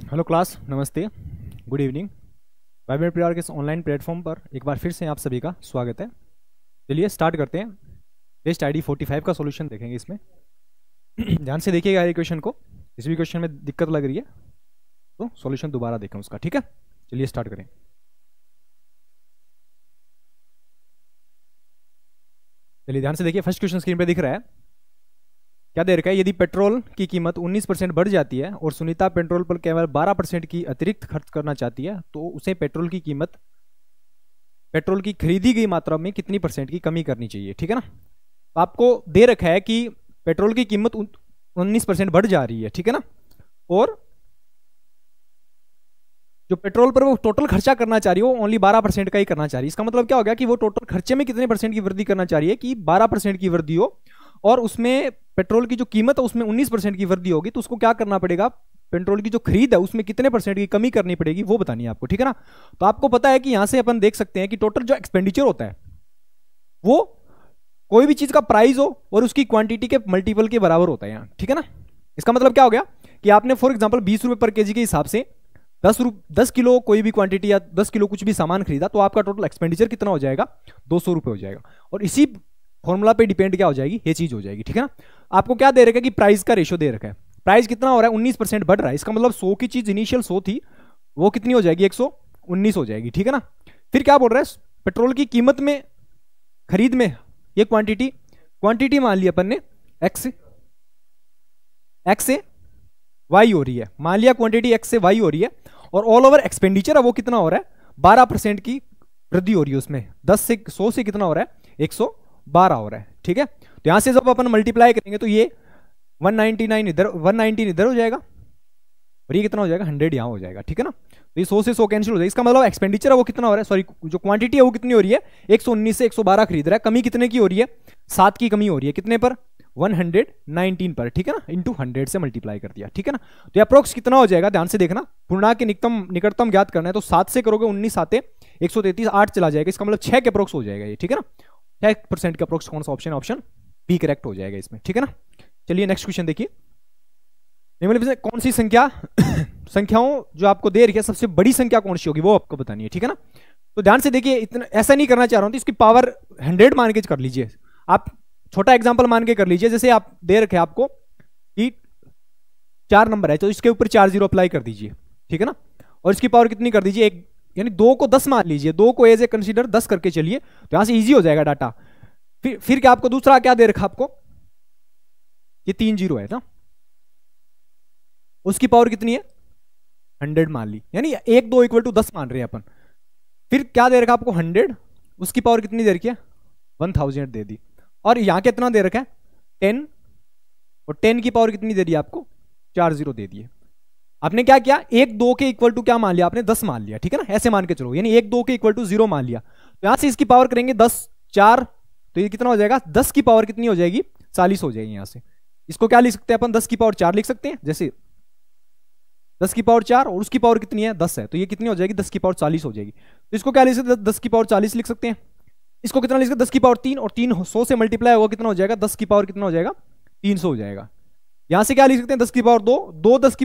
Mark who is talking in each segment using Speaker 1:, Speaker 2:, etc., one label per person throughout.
Speaker 1: Hello class, नमस्ते, good evening. Vibrant परिवार के इस ऑनलाइन प्लेटफॉर्म पर एक बार फिर से आप सभी का स्वागत है। चलिए स्टार्ट करते हैं। टेस्ट आईडी 45 का सॉल्यूशन देखेंगे इसमें। ध्यान से देखिएगा हर क्वेश्चन को। किसी भी क्वेश्चन में दिक्कत लग रही है तो सॉल्यूशन दोबारा देखें उसका, ठीक है। चलिए स्टार्ट करें। चलिए ध्यान से देखिए, फर्स्ट क्वेश्चन स्क्रीन पे दिख रहा है। क्या दे रखा है? यदि पेट्रोल की कीमत 19% बढ़ जाती है और सुनीता पेट्रोल पर केवल 12% की अतिरिक्त खर्च करना चाहती है तो उसे पेट्रोल की खरीदी गई मात्रा में कितनी परसेंट की कमी करनी चाहिए, ठीक है ना। तो आपको दे रखा है कि पेट्रोल की कीमत 19% बढ़ जा रही है, ठीक है ना, और जो पेट्रोल पर वो टोटल खर्चा करना चाह रही है वो ओनली 12% का ही करना चाह रही है। इसका मतलब क्या हो गया कि वो टोटल खर्चे में कितने परसेंट की वृद्धि करना चाह रही है कि 12% की वृद्धि हो, और उसमें पेट्रोल की जो कीमत है उसमें 19% की वृद्धि होगी, तो उसको क्या करना पड़ेगा, पेट्रोल की जो खरीद है उसमें कितने परसेंट की कमी करनी पड़ेगी वो बतानी है आपको, ठीक है ना। तो आपको पता है कि यहां से अपन देख सकते हैं कि टोटल जो एक्सपेंडिचर होता है वो कोई भी चीज का प्राइस हो और उसकी क्वांटिटी के मल्टीपल के बराबर होता है यहाँ, ठीक है ना। इसका मतलब क्या हो गया कि आपने फॉर एग्जाम्पल 20 रुपए पर केजी के हिसाब से 10 किलो कोई भी क्वांटिटी या 10 किलो कुछ भी सामान खरीदा तो आपका टोटल एक्सपेंडिचर कितना हो जाएगा, 200 रुपए हो जाएगा। और इसी फॉर्मूला पे डिपेंड क्या हो जाएगी, ये चीज हो जाएगी, ठीक है ना। आपको क्या दे रखा है कि प्राइस का रेशियो दे रखा है। प्राइस कितना हो रहा है, 19% बढ़ रहा है। इसका मतलब 100 की चीज इनिशियल 100 थी, वो कितनी हो जाएगी, 119 हो जाएगी, ठीक है ना। फिर क्या बोल रहा है, पेट्रोल की कीमत में, खरीद में, ये क्वांटिटी मान ली अपन ने एक्स से वाई हो रही है, मान लिया क्वांटिटी एक्स से वाई हो रही है, और ऑल ओवर एक्सपेंडिचर है वो कितना हो रहा है, 12% की वृद्धि हो रही है उसमें। 10 से 100 से कितना हो रहा है, 112 हो रहा है, ठीक है। तो यहां से जब अपन मल्टीप्लाई करेंगे तो ये 199 इधर, 119 इधर हो जाएगा, और ये कितना हो जाएगा, 100 यहां हो जाएगा, ठीक है ना। तो ये 100 से 100 कैंसिल हो जाएगा। इसका मतलब एक्सपेंडिचर है वो कितना हो रहा है, सॉरी जो क्वांटिटी है वो कितनी हो रही है, 119 से 112 खरीद रहा है। कमी कितने की हो रही है, 7 की कमी हो रही है, कितने पर, 119 पर, ठीक है ना, इंटू 100 से मल्टीप्लाई कर दिया, ठीक है ना। तो अप्रोक्स कितना हो जाएगा, ध्यान से देखना, पूर्णांक के निकटतम ज्ञात करना है तो 7 से करोगे 19 आते 133, 8 चला जाएगा, इसका मतलब 6 के अप्रोक्स हो जाएगा ये, ठीक है ना। 6% का अप्रोक्स कौन सा ऑप्शन है, ऑप्शन बी करेक्ट हो जाएगा इसमें, ठीक है ना। चलिए नेक्स्ट क्वेश्चन देखिए। निम्नलिखित में कौन सी संख्याओं जो आपको दे रही है सबसे बड़ी संख्या कौन सी होगी वो आपको बतानी है, ठीक है ना। तो ध्यान से देखिए, इतना ऐसा नहीं करना चाह रहा हूं तो इसकी पावर 100 मान के कर लीजिए। आप छोटा एग्जांपल मान के कर लीजिए, जैसे आप दे रखे आपको कि 4 नंबर है तो इसके ऊपर 4 जीरो अप्लाई कर दीजिए, ठीक है ना, और इसकी पावर कितनी कर दीजिए, एक, यानी 2 को 10 मान लीजिए, 2 को एज ए कंसीडर 10 करके चलिए, तो यहां से इजी हो जाएगा डाटा। फिर क्या आपको दूसरा क्या दे रखा आपको, ये 3 जीरो है ना, उसकी पावर कितनी है, 100 मान ली, यानी 1 2 इक्वल टू 10 मान रहे हैं अपन। फिर क्या दे रखा आपको, 100, उसकी पावर कितनी दे रखी है, 1000 दे दी, और यहां कितना दे रखा है, 10, और 10 की पावर कितनी दे दी आपको, 4 जीरो दे दिए। आपने क्या किया, 1 2 के इक्वल टू क्या मान लिया आपने, 10 मान लिया, ठीक है ना, ऐसे मान के चलो, यानी 1 2 के इक्वल टू 0 मान लिया। तो यहां से इसकी पावर करेंगे 10 4, तो ये कितना हो जाएगा, 10 की पावर कितनी हो जाएगी, 40 हो जाएगी। यहां से इसको क्या लिख सकते हैं अपन, 10 की पावर 4 लिख सकते हैं, जैसे 10 की पावर 4 और उसकी पावर कितनी है, 10 है, तो ये कितनी हो जाएगी, 10 की पावर 40 हो जाएगी। तो इसको क्या लिख सकते हैं, 10 की पावर 40 लिख सकते हैं। इसको कितना लिख सकते हैं, 10 की पावर 3, और 3 100 से मल्टीप्लाई होगा कितना हो जाएगा, 10 की पावर कितना हो जाएगा, 300 हो जाएगा। यहां से क्या लिख सकते हैं, 10 की पावर 2, 10 की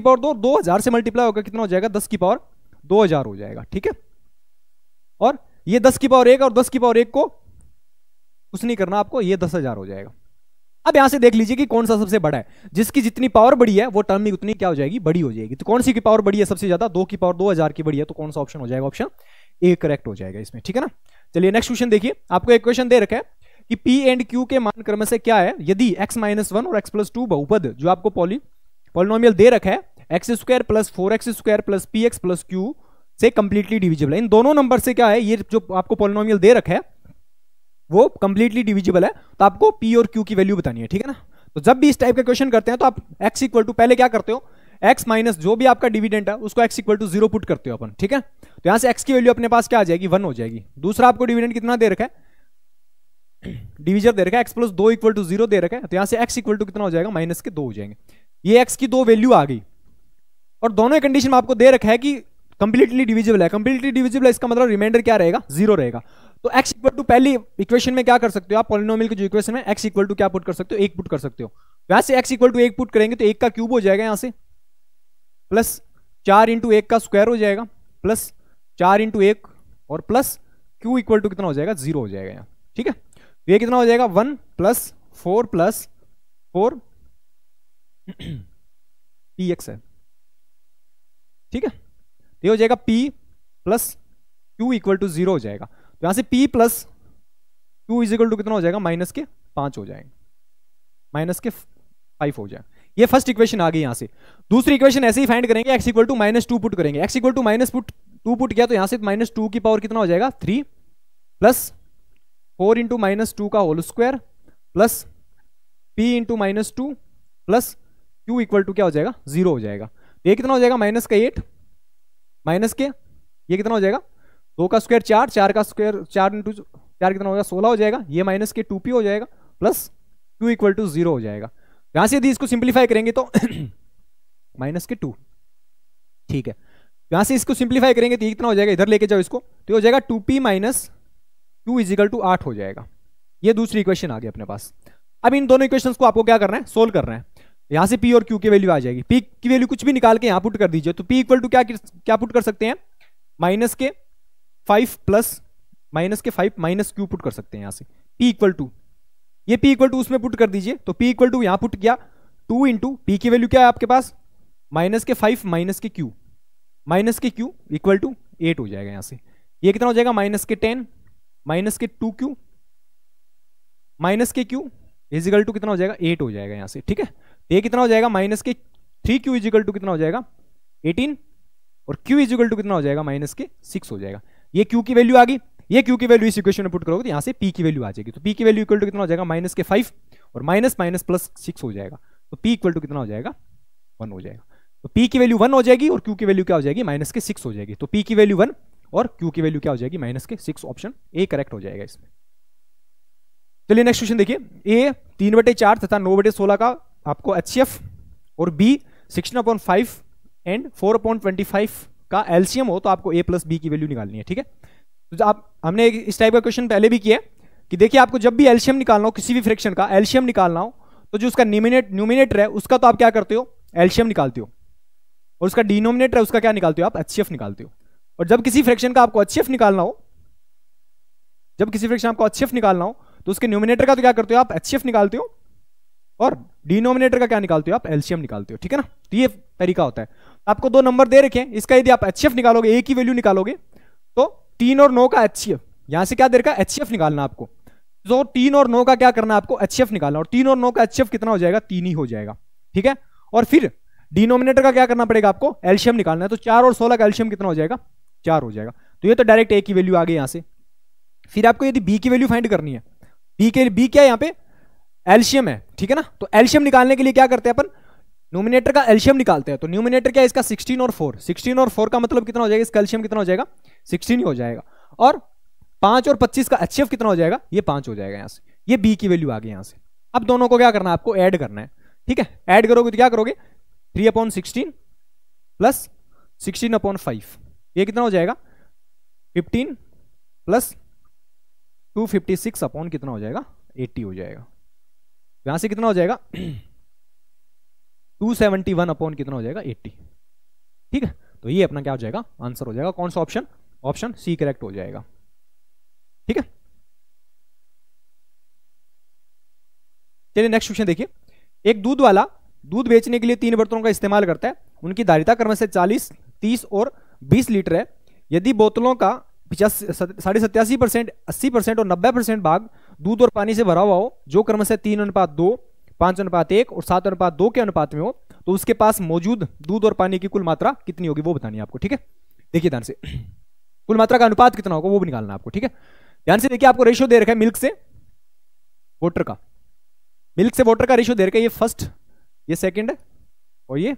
Speaker 1: पावर 2 2000 से मल्टीप्लाई होगा कितना हो जाएगा, 10 की पावर 2000 हो जाएगा, ठीक है। और ये 10 की पावर 1 और 10 की पावर 1 को कुछ नहीं करना आपको, ये 10,000 हो जाएगा। अब यहां से देख लीजिए कि कौन सा सबसे बड़ा है, जिसकी जितनी पावर बड़ी है वो टर्म भी उतनी क्या हो जाएगी, बड़ी हो जाएगी। तो कौन सी की पावर बड़ी है सबसे ज्यादा, 2 की पावर 2000 की बड़ी है, तो कौन सा ऑप्शन हो जाएगा, ऑप्शन ए करेक्ट हो जाएगा इसमें, ठीक है ना। चलिए नेक्स्ट क्वेश्चन देखिए। आपको एक क्वेश्चन दे रखा है कि पी एंड क्यू के मान क्रम से क्या है यदि x-1 और x+2 बहुपद जो आपको पॉलिनोमियल दे रखा है x² + 4x² + px + q से कंप्लीटली डिविजिबल है। इन दोनों नंबर से क्या है, ये जो आपको पॉलिनोमियल दे रखा है वो कंप्लीटली डिविजिबल है, तो आपको p और q की वैल्यू बतानी है, ठीक है ना। तो जब भी इस टाइप का क्वेश्चन करते हैं तो आप x इक्वल टू, पहले क्या करते हो, x माइनस जो भी आपका डिविडेंड है उसको x इक्वल टू 0 पुट करते हो अपन, ठीक है। तो यहां से x की वैल्यू अपने पास क्या आ जाएगी, 1 हो जाएगी। दूसरा आपको डिविडेंड कितना दे रखा है, डिविजन दे रखा है, x+2 इक्वल टू 0 दे रखा है, तो यहां से x इक्वल टू कितना हो जाएगा, -2 हो जाएंगे। ये x की 2 वैल्यू आ गई, और दोनों कंडीशन में आपको दे रखा है कि कंप्लीटली डिविजिबल है। कंप्लीटली डिविजिबल है इसका मतलब रिमाइंडर क्या रहेगा, 0 रहेगा। तो x इक्वल टू, पहली इक्वेशन में क्या कर सकते हो आप, पॉलिनोमियल की जो इक्वेशन में x इक्वल टू क्या पुट कर सकते हो, 1 पुट कर सकते हो। वहां से x इक्वल टू 1 पुट करेंगे तो 1 का क्यूब हो जाएगा, यहां से प्लस 4 इंटू 1 का स्क्वायर हो जाएगा, प्लस 4 इंटू 1 और प्लस Q इक्वल टू कितना हो जाएगा, 0 हो जाएगा यहाँ, ठीक है। ये कितना हो जाएगा 1 प्लस 4 प्लस 4 px है, ठीक है। ये हो जाएगा p plus Q equal to 0 हो जाएगा। तो यहां से p plus Q is equal to कितना हो जाएगा, -5 हो जाएगा, -5 हो जाएगा। ये फर्स्ट इक्वेशन आ गई यहां से। दूसरी इक्वेशन ऐसे ही फाइंड करेंगे, x इक्वल टू -2 पुट करेंगे। x इक्वल टू -2 पुट किया तो यहां से -2 की पावर कितना हो जाएगा 3 प्लस 4 इंटू -2 का whole square plus p into -2 plus Q equal to क्या हो जाएगा 0 हो जाएगा। ये कितना हो जाएगा -8 माइनस के ये कितना हो जाएगा 2 का स्क्वायर 4, 4 का स्क्वायर 4 इंटू 4 कितना होगा 16 हो जाएगा। ये माइनस के 2p हो जाएगा प्लस Q इक्वल टू 0 हो जाएगा। यहां से यदि इसको सिंप्लीफाई करेंगे तो -2, ठीक है। यहां से इसको सिंप्लीफाई करेंगे तो कितना हो जाएगा, इधर लेके जाओ इसको, तो हो जाएगा 2p minus Q is equal to 8 हो जाएगा। ये दूसरी इक्वेशन आ गई अपने पास। अब इन दोनों इक्वेशंस को आपको क्या करना है, सोल्व करना है। यहां से P और Q की वैल्यू आ जाएगी। P की वैल्यू कुछ भी निकाल के यहां पुट कर दीजिए। तो P इक्वल टू क्या पुट कर सकते हैं, -5 प्लस -5 माइनस Q पुट कर सकते हैं यहां से। P इक्वल टू ये P इक्वल टू उसमें पुट कर दीजिए। तो P इक्वल टू यहां पुट किया 2 इंटू P की वैल्यू क्या है आपके पास -5 माइनस के Q इक्वल टू 8 हो जाएगा यहां से। ये कितना हो जाएगा -10 -2Q -Q is equal to कितना हो जाएगा 8 हो जाएगा यहां से, ठीक है। ये कितना हो जाएगा -3Q इज इक्वल टू कितना हो जाएगा 18 और Q इज इक्वल टू कितना हो जाएगा -6 हो जाएगा। ये Q की वैल्यू आ गई। ये Q की वैल्यू इस इक्वेशन में पुट करोगे तो यहां से P की वैल्यू आ जाएगी। तो P की वैल्यू इक्वल टू कितना हो जाएगा -5 और माइनस प्लस 6 हो जाएगा। तो P इक्वल टू कितना हो जाएगा 1 हो जाएगा। तो P की वैल्यू 1 हो जाएगी और Q की वैल्यू क्या हो जाएगी -6 हो जाएगी। तो P की वैल्यू 1 और Q की वैल्यू क्या हो जाएगी -6। ऑप्शन ए करेक्ट हो जाएगा इसमें। चलिए नेक्स्ट क्वेश्चन देखिए। A 3/4 तथा 9/16 का आपको HCF और B 16/5 एंड 4/25 का एलसीएम हो तो आपको A प्लस B की वैल्यू निकालनी है, ठीक है। तो आप हमने इस टाइप का क्वेश्चन पहले भी किया कि देखिए आपको जब भी एलसीएम निकालना हो, किसी भी फ्रैक्शन का एलसीएम निकालना हो, तो जो उसका न्यूमिनेटर है उसका तो आप क्या करते हो एलसीएम निकालते हो, और उसका डिनोमिनेटर है उसका क्या निकालते हो आप एचसीएफ निकालते हो। और जब किसी फ्रैक्शन का आपको एचसीएफ निकालना हो, जब किसी फ्रैक्शन आपको एचसीएफ निकालना हो तो उसके न्यूमिनेटर का तो क्या करते हो आप एचसीएफ निकालते हो, और डिनोमिनेटर का क्या निकालते हो आप एलसीएम निकालते हो, ठीक है ना। तो ये तरीका होता है। आपको 2 नंबर दे रखे हैं, इसका यदि आप एचसीएफ निकालोगे, ए की वैल्यू निकालोगे तो 3 और 9 का एचसीएफ, यहां से क्या दे रखा है एचसीएफ निकालना आपको। तो 3 और 9 का क्या करना है आपको एचसीएफ निकालना, और 3 और 9 का एचसीएफ कितना हो जाएगा 3 ही हो जाएगा, ठीक है। और फिर डिनोमिनेटर का क्या करना पड़ेगा आपको एलसीएम निकालना है। तो 4 और 16 का एलसीएम कितना हो जाएगा 4 हो जाएगा। तो ये तो डायरेक्ट ए की वैल्यू आ गई यहां से। फिर आपको यदि बी की वैल्यू फाइंड करनी है, बी क्या है यहाँ पे एलसीएम है, ठीक है ना। तो एलसीएम निकालने के लिए क्या करते हैं अपन न्यूमिनेटर का एलसीएम निकालते हैं। तो न्यूमिनेटर क्या है इसका 16 और 4, 16 और 4 का मतलब कितना हो जाएगा, इसका एलसीएम कितना हो जाएगा 16 ही हो जाएगा। और 5 और 25 का एचसीएफ कितना हो जाएगा ये 5 हो जाएगा यहाँ से। ये बी की वैल्यू आ गई यहाँ से। अब दोनों को क्या करना है आपको ऐड करना है, ठीक है। ऐड करोगे तो क्या करोगे 3/16 प्लस 16/5, ये कितना हो जाएगा 15 प्लस 256 अपॉन कितना हो जाएगा 80 हो जाएगा। यहां से कितना हो जाएगा 271 अपॉन कितना हो जाएगा 80, ठीक है। तो ये अपना क्या हो जाएगा आंसर हो जाएगा। कौन सा ऑप्शन, ऑप्शन सी करेक्ट हो जाएगा, ठीक है। चलिए नेक्स्ट क्वेश्चन देखिए। एक दूध वाला दूध बेचने के लिए 3 बर्तनों का इस्तेमाल करता है। उनकी धारिता क्रम से 40, 30 और 20 लीटर है। यदि बोतलों का 87%, 80% और 90% भाग दूध और पानी से भरा हुआ हो, जो क्रम से 3:2, 5:1 और 7:2 के अनुपात में हो, तो उसके पास मौजूद दूध और पानी की कुल मात्रा कितनी होगी वो बतानी है आपको, ठीक है। देखिए ध्यान से कुल मात्रा का अनुपात कितना होगा वो भी निकालना है आपको, ठीक है। ध्यान से देखिए आपको रेशियो दे रखा है मिल्क से वाटर का, मिल्क से वाटर का रेशियो दे रखा है। ये फर्स्ट, ये सेकंड है और ये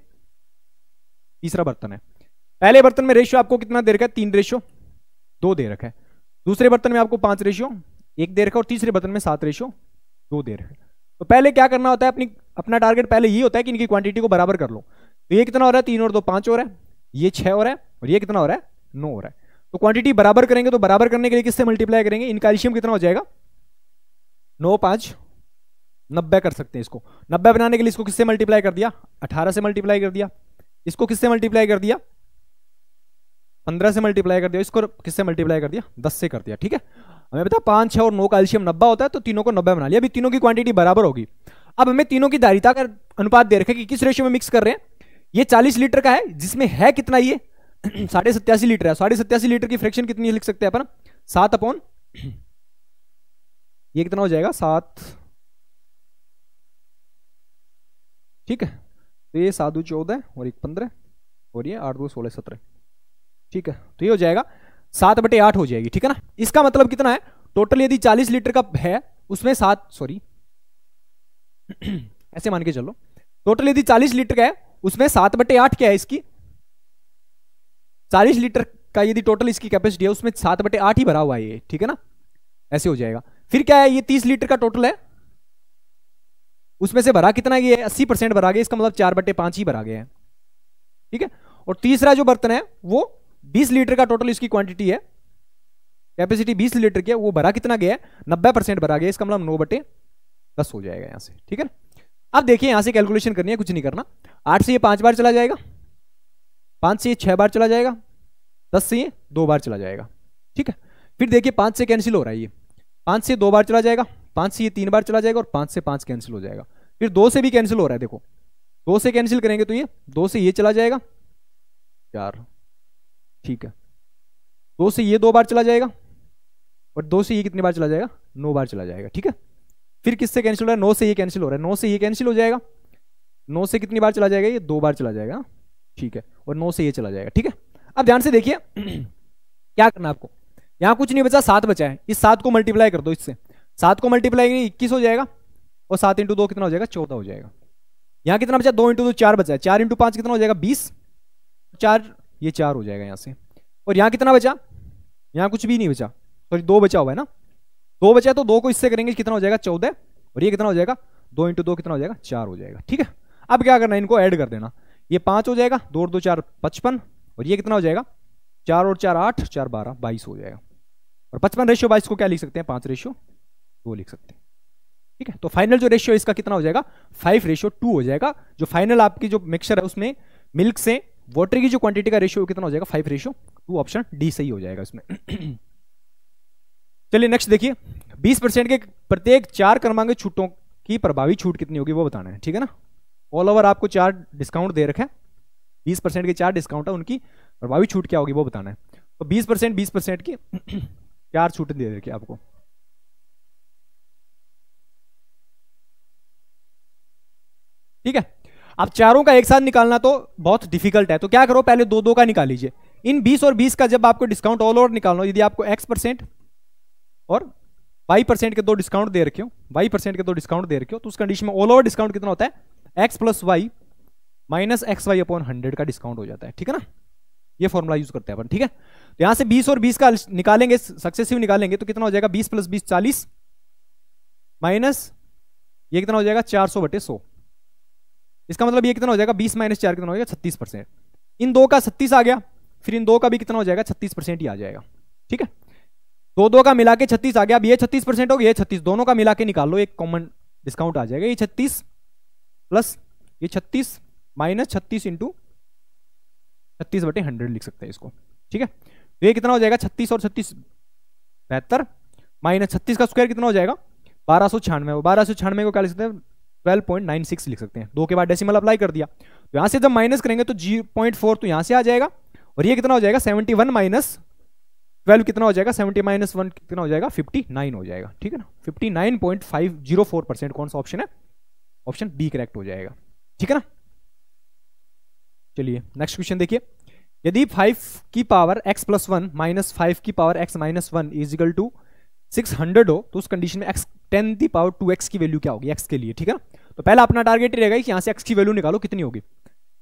Speaker 1: तीसरा बर्तन है। पहले बर्तन में रेशियो आपको कितना दे रखा है 3:2 दे रखा है। दूसरे बर्तन में आपको 5:1 दे रखा है और तीसरे बर्तन में 7:2 दे रखा है। तो पहले क्या करना होता है अपना टारगेट पहले ये होता है कि इनकी क्वांटिटी को बराबर कर लो। तो ये कितना हो रहा है 3 और 2 5 हो रहा है, ये 6 हो रहा है और ये कितना हो रहा है 9 हो रहा है। तो क्वांटिटी बराबर करेंगे तो बराबर करने के लिए किससे मल्टीप्लाई करेंगे, इनका एलसीएम कितना हो जाएगा 9 5 90 कर सकते हैं इसको। 90 बनाने के लिए इसको किससे मल्टीप्लाई कर दिया 18 से मल्टीप्लाई कर दिया। इसको किससे मल्टीप्लाई कर दिया, 15 से मल्टीप्लाई कर दिया, इसको किससे मल्टीप्लाई कर दिया, 10 से कर दिया। ठीक है, हमें पता 5, 6 और 9 का एलसीएम 90 होता है, तो तीनों को 90 बना लिया। अभी तीनों की क्वांटिटी बराबर होगी। अब हमें तीनों की धारिता का अनुपात दे रखा है कि किस रेशियो में मिक्स कर रहे हैं। ये 40 लीटर का है, जिसमें है कितना, ये 87.5 लीटर है। 87.5 लीटर की फ्रैक्शन कितनी लिख सकते हैं अपन, 7 अपॉन ये कितना हो जाएगा 7। ठीक है, तो ये 7 × 14 और 1 15 और ये 8 × 2 16 17। ठीक है, तो ये हो जाएगा 7/8 हो जाएगी। ठीक है ना, इसका मतलब कितना है टोटल, यदि 40 लीटर का है उसमें 7 सॉरी ऐसे मान के चलो, टोटल यदि 40 लीटर का है उसमें 7/8 क्या है इसकी, 40 लीटर का यदि टोटल इसकी कैपेसिटी है उसमें 7/8 ही भरा हुआ है ये। ठीक है ना, ऐसे हो जाएगा। फिर क्या है, ये 30 लीटर का टोटल है, उसमें से भरा कितना, ये 80% भरा गया, इसका मतलब 4/5 ही भरा गया है। ठीक है, और तीसरा जो बर्तन है वो 20 लीटर का टोटल इसकी क्वांटिटी है, कैपेसिटी 20 लीटर की है, वो भरा कितना गया है, 90% भरा गया, इसका मतलब 9/10 हो जाएगा यहां से। ठीक है, अब देखिए यहां से कैलकुलेशन करनी है, कुछ नहीं करना। 8 से ये 5 बार चला जाएगा, 5 से ये 6 बार चला जाएगा, 10 से ये 2 बार चला जाएगा। ठीक है, फिर देखिए 5 से कैंसिल हो रहा है, ये 5 से 2 बार चला जाएगा, 5 से ये 3 बार चला जाएगा और 5 से 5 कैंसिल हो जाएगा। फिर 2 से भी कैंसिल हो रहा है, देखो 2 से कैंसिल करेंगे तो ये 2 से ये चला जाएगा 4। ठीक है, 2 से ये 2 बार चला जाएगा और 2 से ये कितनी बार चला जाएगा, 9 बार चला जाएगा। ठीक है, फिर किससे कैंसिल हो रहा है, 9 से ये कैंसिल हो रहा है, 9 से ये कैंसिल हो जाएगा, 9 से कितनी बार चला जाएगा, ये 2 बार चला जाएगा। ठीक है, और 9 से ये चला जाएगा। ठीक है, अब ध्यान से देखिए क्या करना है आपको, यहां कुछ नहीं बचा, 7 बचा है, इस 7 को मल्टीप्लाई कर दो इससे, 7 को मल्टीप्लाई करेंगे 21 हो जाएगा और 7 × 2 कितना हो जाएगा, 14 हो जाएगा। यहां कितना बचा, 2 × 2 4 बचा है, 4 × 5 कितना हो जाएगा 20, 4 ये 4 हो जाएगा यहां से। और यहां कितना बचा, यहां कुछ भी नहीं बचा, सॉरी 2 बचा हुआ है ना, 2 बचा है, तो 2 को इससे करेंगे कितना हो जाएगा 14 और ये कितना हो जाएगा 2 × 2 कितना हो जाएगा 4 हो जाएगा। ठीक है, अब क्या करना है, इनको ऐड कर देना, ये 5 हो जाएगा, 2 × 2 4 55 और ये कितना हो जाएगा 4 और 4 8, 4 12 22 हो जाएगा। और 55/22 को क्या लिख सकते हैं, 5/2 लिख सकते हैं। ठीक है, तो फाइनल जो रेशियो इसका कितना हो जाएगा 5/2 हो जाएगा। जो फाइनल आपकी जो मिक्सचर है उसमें मिल्क से वाटर की जो क्वांटिटी का रेशियो कितना हो जाएगा 5/2। ऑप्शन डी सही हो जाएगा इसमें। चलिए नेक्स्ट देखिए, 20% के प्रत्येक 4 क्रमांकित छूटों की प्रभावी छूट कितनी होगी वो बताना है। ठीक है ना, ऑल ओवर आपको 4 डिस्काउंट दे रखे हैं, 20% के 4 डिस्काउंट है, उनकी प्रभावी छूट क्या होगी वो बताना है। तो 20% की 4 छूटें दे रखी आपको। ठीक है, अब चारों का एक साथ निकालना तो बहुत डिफिकल्ट है, तो क्या करो पहले 2-2 का निकाल लीजिए। इन 20 और 20 का जब आपको डिस्काउंट ऑल ओवर निकालना, यदि आपको X% और Y% के 2 डिस्काउंट दे रखे हो, Y% के 2 डिस्काउंट दे रखे हो, तो उस कंडीशन में ऑल ओवर डिस्काउंट कितना होता है, X + Y - XY/100 का डिस्काउंट हो जाता है। ठीक है ना, ये फॉर्मूला यूज करते हैं अपन। ठीक है, तो यहां से 20 और 20 का निकालेंगे, सक्सेसिव निकालेंगे, तो कितना हो जाएगा 20 + 20 40 माइनस ये कितना हो जाएगा 400/100। इसका मतलब ये कितना हो जाएगा 20 - 4 कितना हो जाएगा 36%। इन 2 का 36 आ गया, फिर इन 2 का भी कितना हो जाएगा 36% ही आ जाएगा। ठीक है, 2 का मिला के 36 आ गया। अब ये 36% हो गया, ये 36, दोनों का मिला के निकाल लो, एक कॉमन डिस्काउंट आ जाएगा। ये 36 प्लस ये 36 माइनस 36 × 36/100 लिख सकते हैं इसको। ठीक है, तो ये कितना हो जाएगा 36 और 36 72 माइनस 36 का स्क्वायर कितना हो जाएगा 1296। 1296 को क्या लिख सकते हैं 12.96 लिख सकते हैं। 2 के बाद डेसिमल अप्लाई कर दिया, तो यहां से जब माइनस करेंगे तो 0.4 तो यहां से आ जाएगा, और ये कितना हो जाएगा 71 माइनस 12 कितना हो जाएगा 70 - 1 कितना हो जाएगा 59 हो जाएगा। ठीक है ना, 59.504%। कौन सा ऑप्शन है, ऑप्शन बी करेक्ट हो जाएगा। ठीक है ना, चलिए नेक्स्ट क्वेश्चन देखिए, यदि 5 की पावर x + 1 माइनस 5 की पावर x - 1 = 600 हो, तो उस कंडीशन में x 10⁻²x की वैल्यू क्या होगी x के लिए। ठीक है ना, तो पहला अपना टारगेट रहेगा कि यहां से x की वैल्यू निकालो कितनी होगी।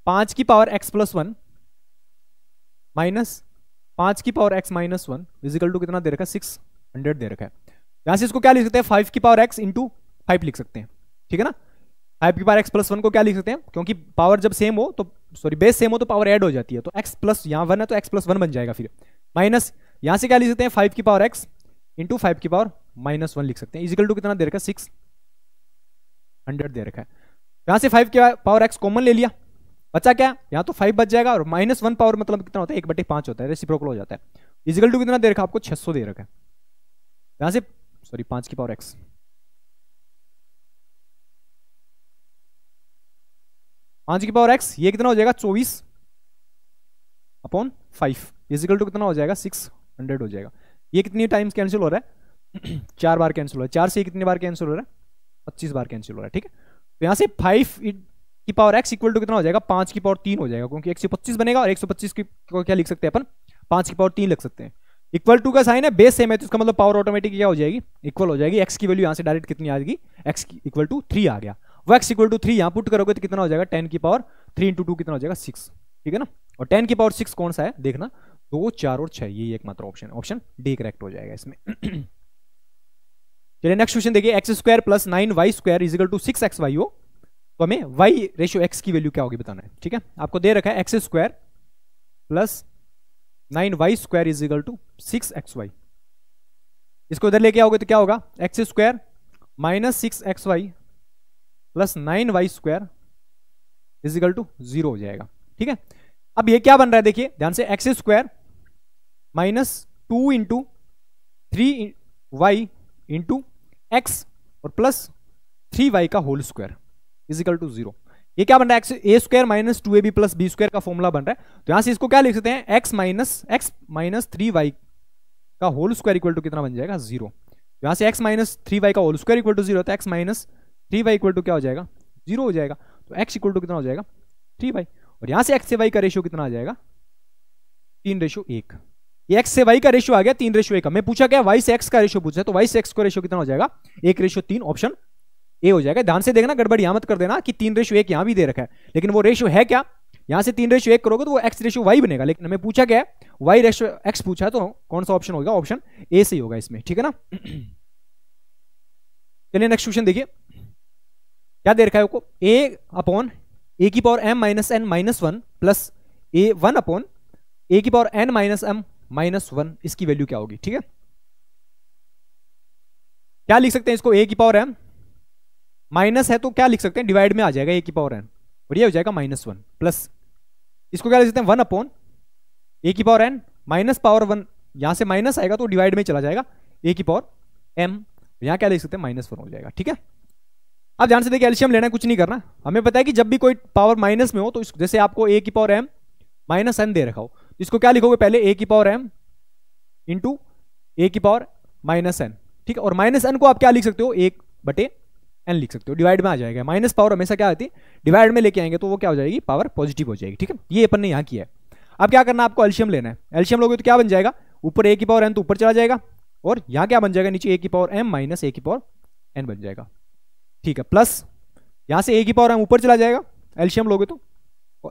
Speaker 1: 5 की पावर x + 1 माइनस 5 की पावर x - 1 = कितना दे रखा है 600 दे रखा है। यहां से इसको क्या लिख सकते हैं 5 की पावर x × 5 लिख सकते हैं। ठीक है ना, 5 की पावर x + 1 को क्या लिख सकते हैं, क्योंकि पावर जब सेम हो तो सॉरी बेस सेम हो तो पावर ऐड हो जाती है, तो x प्लस यहाँ 1 है तो x + 1 बन जाएगा। फिर माइनस यहां से क्या लिख सकते हैं 5 की पावर x × 5 की पावर -1 लिख सकते हैं, = कितना दे रखा है 600 दे रखा है। यहां से 5 की पावर x कॉमन ले लिया, बचा क्या, यहाँ तो 5 बच जाएगा, और -1 पावर मतलब कितना होता है, 1/5 होता है, रेसिप्रोकल हो जाता है। इजिकल टू कितना दे रखा आपको, 600 दे रखा है। यहाँ से सॉरी 5 की पावर x, 5 की पावर x, ये कितना हो जाएगा 24/5, इजिकल टू कितना हो जाएगा 600 हो जाएगा। ये कितनी टाइम्स कैंसिल हो रहा है 4 बार कैंसिल हो रहा है। 4 से कितनी बार कैंसिल हो रहा है, 25 बार कैंसिल हो रहा है, ठीक है। तो यहाँ से 5 की पावर x इक्वल टू कितना हो जाएगा, 5 की पावर 3 हो जाएगा, क्योंकि 125 बनेगा, और 125 की को क्या लिख सकते हैं अपन, 5 की पावर 3 लिख सकते हैं। इक्वल टू का साइन है, बेस सेम है, तो इसका मतलब पावर ऑटोमेटिक क्या हो जाएगी, इक्वल हो जाएगी। x की वैल्यू यहाँ से डायरेक्ट कितनी आ जाएगी, x इक्वल टू 3 आ गया। वो x इक्वल टू 3 यहाँ पुट करोगे तो कितना हो जाएगा, 10 की पावर 3 इंटू 2 कितना हो जाएगा 6, ठीक है ना। और 10 की पावर 6 कौन सा है देखना, 2, 4 और 6, ये एकमात्र ऑप्शन है, ऑप्शन डी करेक्ट हो जाएगा इसमें। चलिए नेक्स्ट क्वेश्चन देखिए, x² plus 9y² is equal to 6xy हो, तो हमें y रेशियो x की वैल्यू क्या होगी बताना है, ठीक है। आपको दे रखा है x² plus 9y² is equal to 6xy, इसको इधर लेके आओगे तो क्या होगा, x² minus 6xy plus 9y² is equal to 0 हो जाएगा, ठीक है। अब ये क्या बन रहा है देखिए ध्यान से, x² minus 2 into 3y into x और प्लस 3y का होल स्क्वायर इजिकल टू 0। ये क्या बन रहा है, a² minus 2ab plus b² का फॉर्मूला बन रहा है। तो यहां से इसको क्या लिख सकते हैं, x माइनस 3y का होल स्क्वायर इक्वल टू कितना बन जाएगा 0। यहां से x माइनस 3y का होल स्क्वायर इक्वल टू 0 तो x minus 3y equal to क्या हो जाएगा 0 हो जाएगा। तो x इक्वल टू कितना हो जाएगा 3y, और यहां से x से y का रेशियो कितना आ जाएगा 3:1। ये x से y का रेशियो आ गया 3:1। मैं पूछा क्या, y से x का रेशियो पूछा, तो y से x का रेशियो कितना हो जाएगा 1:3, ऑप्शन ए हो जाएगा। ध्यान से देखना, गड़बड़ यहां मत कर देना कि 3:1 यहां भी दे रखा है, लेकिन वो रेशियो है क्या, यहां से 3:1 करोगे तो वो x रेशियो y बनेगा, लेकिन हमें पूछा क्या है y रेशियो x पूछा है, तो कौन सा ऑप्शन होगा, ऑप्शन ए से ही होगा इसमें, ठीक है ना। चलिए नेक्स्ट क्वेश्चन देखिए, क्या दे रखा है आपको, a की power m minus n minus 1 plus a1 upon a की power n minus m minus 1, इसकी वैल्यू क्या होगी, ठीक है। क्या लिख सकते हैं इसको, a की पावर m माइनस है तो क्या लिख सकते हैं, डिवाइड में आ जाएगा a की पावर n, और ये हो जाएगा -1 प्लस इसको क्या लिख सकते हैं 1 अपॉन a की पावर n माइनस पावर 1, यहां से माइनस आएगा तो डिवाइड में चला जाएगा a की पावर m, यहां क्या लिख सकते हैं -1 हो जाएगा, ठीक है। अब ध्यान से देखिए, एलसीएम लेना है, कुछ नहीं करना। हमें पता है कि जब भी कोई पावर माइनस में हो तो जैसे आपको a की पावर m माइनस n दे रखा हो, तो इसको क्या लिखोगे पहले a की पावर m इंटू a की पावर माइनस n, ठीक है। और माइनस n को आप क्या लिख सकते हो, 1/n लिख सकते हो, डिवाइड में आ जाएगा। माइनस पावर हमेशा क्या आती है, डिवाइड में लेके आएंगे तो वो क्या हो जाएगी, पावर पॉजिटिव हो जाएगी, ठीक है। ये अपन ने यहाँ किया है। अब क्या करना है, आपको एलसीएम लेना है। एलसीएम लोगे तो क्या बन जाएगा, ऊपर a की पावर n तो ऊपर चला जाएगा, और यहाँ क्या बन जाएगा, नीचे a की पावर m माइनस a की पावर n बन जाएगा, ठीक है। प्लस यहाँ से a की पावर m ऊपर चला जाएगा, एलसीएम लोगे तो,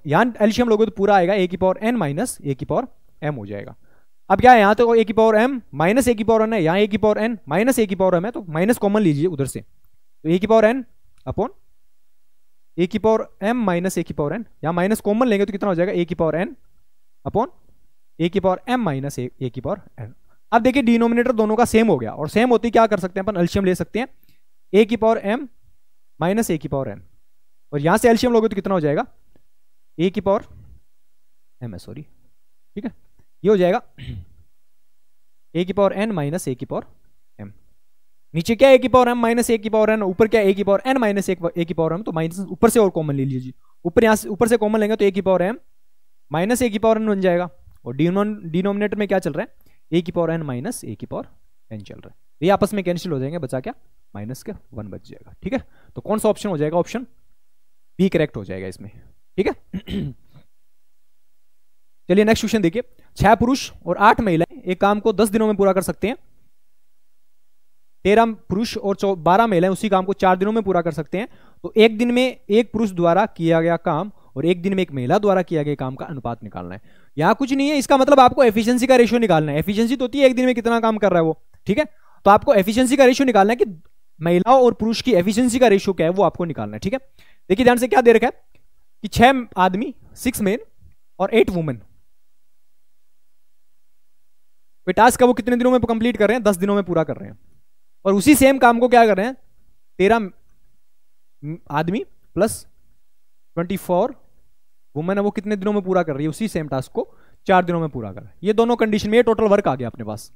Speaker 1: यहाँ एलसीएम लोगे तो पूरा आएगा a की पावर n माइनस a की पावर m हो जाएगा। अब क्या है, यहाँ तो a की पावर m माइनस a की पावर n है, यहाँ a की पावर n माइनस a की पावर m है, तो माइनस कॉमन लीजिए उधर से, तो a की पावर n अपॉन a की पावर m माइनस a की पावर n, यहाँ माइनस कॉमन लेंगे तो कितना हो जाएगा, a की पावर n अपॉन a की पावर m माइनस a की पावर n। अब देखिए डिनोमिनेटर दोनों का सेम हो गया, और सेम होती क्या कर सकते हैं अपन, एलसीएम ले सकते हैं a की पावर m माइनस a की पावर n, और यहां से एलसीएम लोगे तो कितना हो जाएगा, a की पावर m है, सॉरी, ठीक है। ये हो जाएगा a की पावर n माइनस a की पावर m, नीचे क्या a की पावर m माइनस a की पावर n, ऊपर क्या a की पावर n माइनस a की पावर m, तो माइनस ऊपर से और कॉमन ले लीजिए, ऊपर यहाँ से ऊपर से कॉमन लेंगे तो a की पावर m माइनस a की पावर n बन जाएगा, और डिनोमिनेटर में क्या चल रहा है, a की पावर n माइनस a की पावर n चल रहा है, ये आपस में कैंसिल हो जाएंगे, बचा क्या माइनस का 1 बच जाएगा, ठीक है। तो कौन सा ऑप्शन हो जाएगा, ऑप्शन बी करेक्ट हो जाएगा इसमें, ठीक है। चलिए नेक्स्ट क्वेश्चन देखिए, 6 पुरुष और 8 महिलाएं एक काम को 10 दिनों में पूरा कर सकते हैं। 13 पुरुष और 12 महिलाएं उसी काम को 4 दिनों में पूरा कर सकते हैं। तो एक दिन में एक पुरुष द्वारा किया गया काम और एक दिन में एक महिला द्वारा किया गया काम का अनुपात निकालना है। यहाँ कुछ नहीं है, इसका मतलब आपको एफिशिएंसी का रेशियो निकालना है। एफिशिएंसी तो होती है एक दिन में कितना काम कर रहा है वो, ठीक है। तो आपको एफिशिएंसी का रेशियो निकालना है कि महिलाओं और पुरुष की एफिशिएंसी का रेशियो क्या है, वो आपको निकालना है, ठीक है। देखिए ध्यान से क्या दे रखा है कि 6 आदमी 6 मेन और 8 वुमेन, वे टास्क का वो कितने दिनों में कंप्लीट कर रहे हैं, 10 दिनों में पूरा कर रहे हैं। और उसी सेम काम को क्या कर रहे हैं, 13 आदमी प्लस 24 वुमेन है वो कितने दिनों में पूरा कर रही है उसी सेम टास्क को 4 दिनों में पूरा कर रहा है। ये दोनों कंडीशन में ये टोटल वर्क आ गया अपने पास।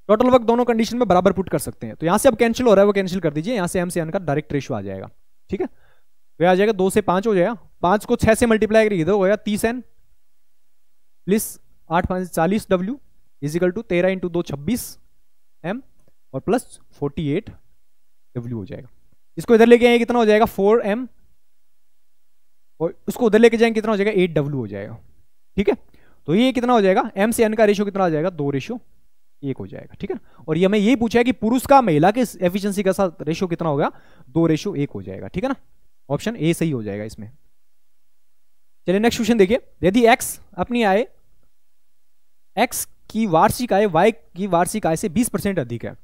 Speaker 1: टोटल वर्क दोनों कंडीशन में बराबर पुट कर सकते हैं। तो यहां से अब कैंसिल हो रहा है वो कैंसिल कर दीजिए, यहां से एम से एन का डायरेक्ट रेशियो आ जाएगा। ठीक है, तो आ जाएगा 2 से 5 हो जाएगा, 5 को 6 से मल्टीप्लाई करिए तो हो गया 30n plus 8 5 40 w is equal to 13 into 2 26 m और प्लस 48 w हो जाएगा। इसको इधर लेके आएंगे कितना हो जाएगा 4m और उसको उधर लेके जाएंगे कितना हो जाएगा 8w हो जाएगा। ठीक है, तो ये कितना हो जाएगा m से n का रेशियो कितना आ जाएगा 2:1 हो जाएगा। ठीक है, और ये हमें यही पूछा है कि पुरुष का महिला के एफिशिएंसी का साथ रेशियो कितना होगा 2:1 हो जाएगा। ठीक है ना, ऑप्शन ए सही हो जाएगा इसमें। चलिए नेक्स्ट क्वेश्चन देखिए, यदि x अपनी आय x की वार्षिक आय y की वार्षिक आय से 20% अधिक है,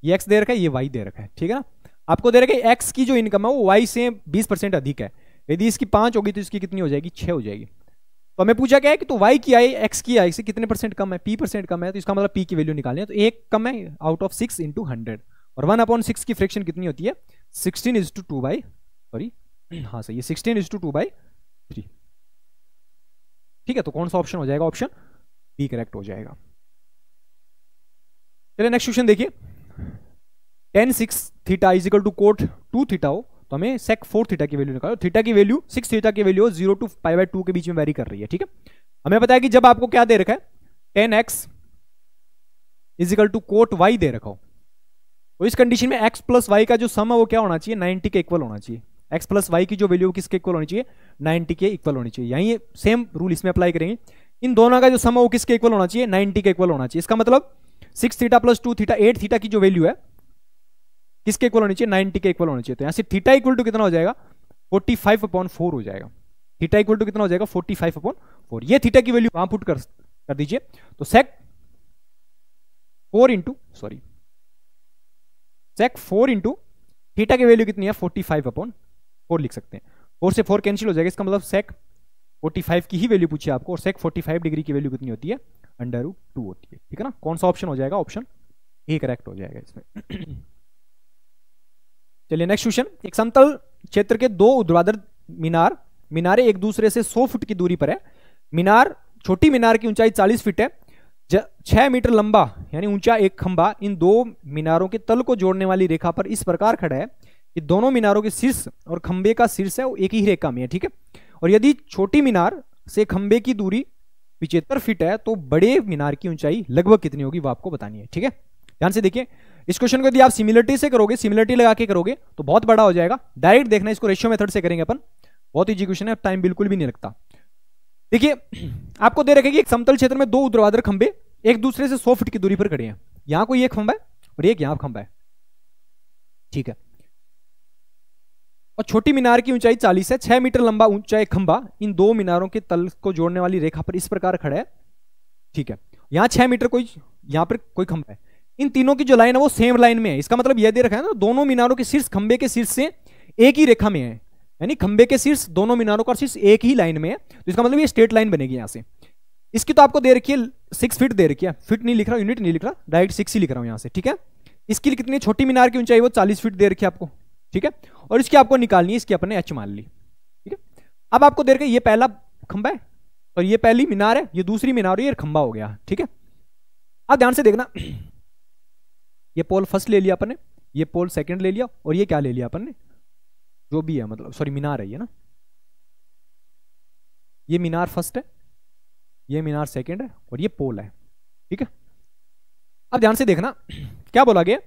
Speaker 1: ये x दे रखा है ये y दे रखा है। ठीक है ना, आपको दे रखा है x की जो इनकम है वो y से 20% अधिक है, यदि इसकी 5 होगी तो इसकी कितनी हो जाएगी 6 हो जाएगी। तो हमें पूछा क्या है कि तो y की आय x की आय से कितने परसेंट कम है, p% कम है, तो इसका मतलब p की वैल्यू निकालनी है। तो एक कम है आउट ऑफ 6 इंटू 100 और 1/6 की फ्रैक्शन कितनी होती है 16:2 सॉरी हाँ सही है 16:2/3। ठीक है, तो कौन सा ऑप्शन हो जाएगा, ऑप्शन बी करेक्ट हो जाएगा। चलिए नेक्स्ट क्वेश्चन देखिए, tan 6 theta is equal to cot 2 theta हो तो हमें sec 4 थीटा की वैल्यू निकालो। थीटा की वैल्यू 6 थीटा की वैल्यू 0 to π/2 के बीच में वेरी कर रही है। ठीक है, हमें पता है कि जब आपको क्या दे रखा है tan x is equal to cot y दे रखा हो तो इस कंडीशन में x प्लस y का जो सम है वो क्या होना चाहिए 90 के इक्वल होना चाहिए। x प्लस y की जो वैल्यू किसके इक्वल होनी चाहिए 90 के इक्वल होनी चाहिए। यही सेम रूल इसमें अप्लाई करेंगे, इन दोनों का जो सम है वो किसके इक्वल होना चाहिए 90 के इक्वल होना चाहिए। इसका मतलब 6 थीटा प्लस 2 थीटा 8 थीटा की जो वैल्यू है किसके इक्वल होनी चाहिए 90 के इक्वल होनी चाहिए। तो यहां से थीटा इक्वल टू कितना हो जाएगा 45/4 हो जाएगा। थीटा इक्वल टू कितना हो जाएगा 45/4। ये थीटा की वैल्यू वहां पुट कर दीजिए तो sec 4 इंटू थीटा की वैल्यू कितनी है 45/4 लिख सकते हैं। 4 से 4 कैंसिल हो जाएगा, इसका मतलब sec 45 की ही वैल्यू पूछी आपको और sec 45 डिग्री की वैल्यू कितनी होती है √2 होती है। ठीक है ना, कौन सा ऑप्शन हो जाएगा, ऑप्शन ए करेक्ट हो जाएगा इसमें। चलिए नेक्स्ट क्वेश्चन, एक समतल क्षेत्र के 2 ऊर्ध्वाधर मीनारें एक दूसरे से 100 फुट की दूरी पर है। छोटी मीनार की ऊंचाई 40 फीट है, 6 मीटर लंबा यानी ऊंचा एक खंबा इन 2 मीनारों के तल को जोड़ने वाली रेखा पर इस प्रकार खड़ा है कि दोनों मीनारों के शीर्ष और खंबे का शीर्ष है वो एक ही रेखा में है। ठीक है, और यदि छोटी मीनार से खंबे की दूरी 75 फीट है तो बड़े मीनार की ऊंचाई लगभग कितनी होगी वो आपको बतानी है। ठीक है, ध्यान से देखिए, इस क्वेश्चन को यदि आप सिमिलरिटी से करोगे, सिमिलरिटी लगा के करोगे तो बहुत बड़ा हो जाएगा। डायरेक्ट देखना, इसको रेशियो मेथड से करेंगे अपन, बहुत इजी क्वेश्चन है, टाइम बिल्कुल भी नहीं लगता। देखिए आपको दे रखेगी एक समतल क्षेत्र में 2 ऊर्ध्वाधर खंबे एक दूसरे से 100 फीट की दूरी पर खड़े हैं। यहां कोई एक खंबा है और एक यहां खंबा है। ठीक है, और छोटी मीनार की ऊंचाई 40 है, 6 मीटर लंबा ऊंचा एक खंबा इन 2 मीनारों के तल को जोड़ने वाली रेखा पर इस प्रकार खड़ा है। ठीक है, यहां 6 मीटर यहां पर कोई खंबा है, इन तीनों की जो लाइन है वो सेम लाइन में है। इसका मतलब यह दे रखा है ना दोनों मीनारों के शीर्ष खंबे के शीर्ष से एक ही रेखा में है, यानी खंबे के शीर्ष दोनों मीनारों का शीर्ष एक ही लाइन में है। तो इसका मतलब ये स्ट्रेट लाइन बनेगी यहां से। इसकी तो आपको दे रखी है 6 फीट दे रखी है, फीट नहीं लिख रहा, यूनिट नहीं लिख रहा, डायरेक्ट 6 ही लिख रहा हूं यहां से। ठीक है, इसकी कितनी छोटी मीनार की ऊंचाई वो 40 फीट दे रखी है आपको। ठीक है, और इसकी आपको निकालनी है, इसकी अपने एच मान ली। ठीक है, अब आपको दे रखा है ये पहला खंबा है और ये पहली मीनार है, ये दूसरी मीनार है, ये खंबा हो गया। ठीक है, अब ध्यान से देखना, ये पोल फर्स्ट ले लिया अपन ने, ये पोल सेकंड ले लिया और ये क्या ले लिया अपन ने जो भी है, मतलब सॉरी मीनार है ये ना, ये मीनार फर्स्ट है, ये मीनार सेकंड है और ये पोल है। ठीक है, अब ध्यान से देखना क्या बोला गया,